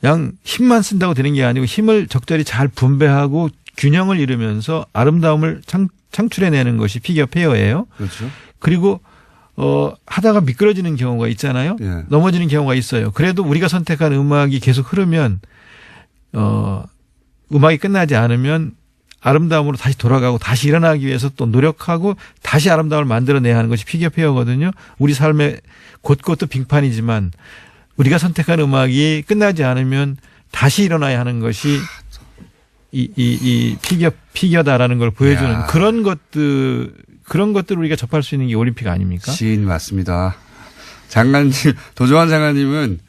그냥 힘만 쓴다고 되는 게 아니고 힘을 적절히 잘 분배하고 균형을 이루면서 아름다움을 창출해내는 것이 피겨 페어예요. 그렇죠. 그리고 하다가 미끄러지는 경우가 있잖아요. 넘어지는 경우가 있어요. 그래도 우리가 선택한 음악이 계속 흐르면 음악이 끝나지 않으면 아름다움으로 다시 돌아가고 다시 일어나기 위해서 또 노력하고 다시 아름다움을 만들어내야 하는 것이 피겨 페어거든요. 우리 삶의 곳곳도 빙판이지만 우리가 선택한 음악이 끝나지 않으면 다시 일어나야 하는 것이 이 피겨다라는 걸 보여주는 그런 것들을 우리가 접할 수 있는 게 올림픽 아닙니까? 시인 맞습니다. 장관님, 도종환 장관님은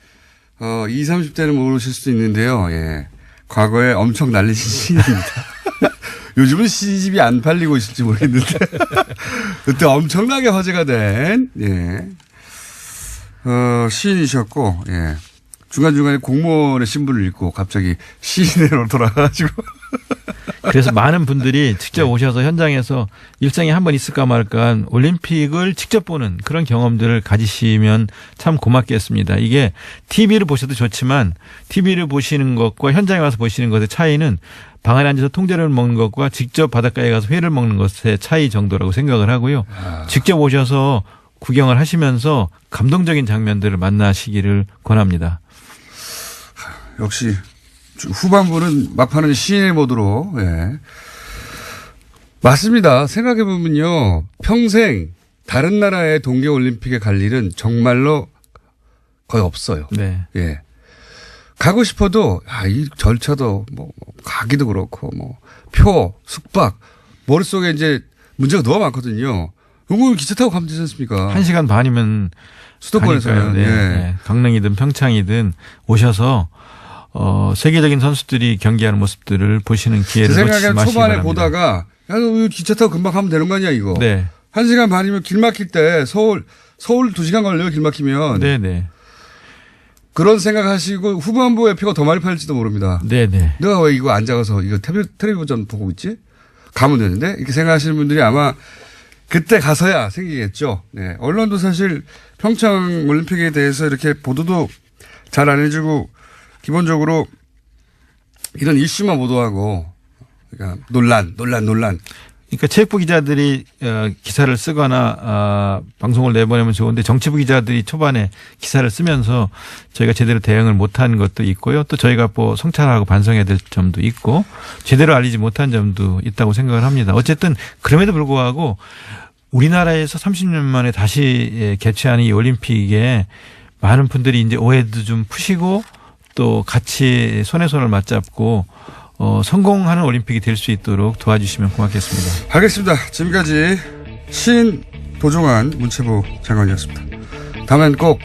20, 30대는 모르실 수도 있는데요. 예. 과거에 엄청 날리신 시인입니다. 요즘은 시집이 안 팔리고 있을지 모르겠는데 그때 엄청나게 화제가 된 시인이셨고 중간중간에 공무원의 신분을 잃고 갑자기 시인으로 돌아가가지고 그래서 많은 분들이 직접 오셔서 현장에서 일생에 한 번 있을까 말까 올림픽을 직접 보는 그런 경험들을 가지시면 참 고맙겠습니다. 이게 TV를 보셔도 좋지만 TV를 보시는 것과 현장에 와서 보시는 것의 차이는 방 안에 앉아서 통제를 먹는 것과 직접 바닷가에 가서 회를 먹는 것의 차이 정도라고 생각을 하고요. 직접 오셔서 구경을 하시면서 감동적인 장면들을 만나시기를 권합니다. 역시 후반부는 막판은 시인의 모드로. 맞습니다. 생각해보면요. 평생 다른 나라의 동계올림픽에 갈 일은 정말로 거의 없어요. 네. 가고 싶어도 이 절차도 가기도 그렇고 표, 숙박 머릿속에 이제 문제가 너무 많거든요. 요거는 기차 타고 가면 되지 않습니까? 1시간 반이면 수도권에서는. 강릉이든 평창이든 오셔서 세계적인 선수들이 경기하는 모습들을 보시는 기회를 제 놓치지 생각에는 마시기 초반에 바랍니다. 보다가 너 기차 타고 금방 가면 되는 거 아니야 이거. 1시간 반이면 길 막힐 때 서울 2시간 걸려요 길 막히면. 네네. 그런 생각하시고 후반부에 표가 더 많이 팔릴지도 모릅니다. 네네. 내가 왜 이거 앉아서 이거 텔레비전 보고 있지? 가면 되는데 이렇게 생각하시는 분들이 아마 그때 가서야 생기겠죠. 언론도 사실 평창 올림픽에 대해서 이렇게 보도도 잘 안 해주고 기본적으로 이런 이슈만 보도하고 그러니까 논란. 그러니까 체육부 기자들이 기사를 쓰거나 방송을 내보내면 좋은데 정치부 기자들이 초반에 기사를 쓰면서 저희가 제대로 대응을 못한 것도 있고요. 또 저희가 성찰하고 반성해야 될 점도 있고 제대로 알리지 못한 점도 있다고 생각을 합니다. 어쨌든 그럼에도 불구하고 우리나라에서 30년 만에 다시 개최하는 이 올림픽에 많은 분들이 이제 오해도 좀 푸시고 또 같이 손에 손을 맞잡고 성공하는 올림픽이 될 수 있도록 도와주시면 고맙겠습니다. 알겠습니다. 지금까지 시인 도종환 문체부 장관이었습니다. 다음엔 꼭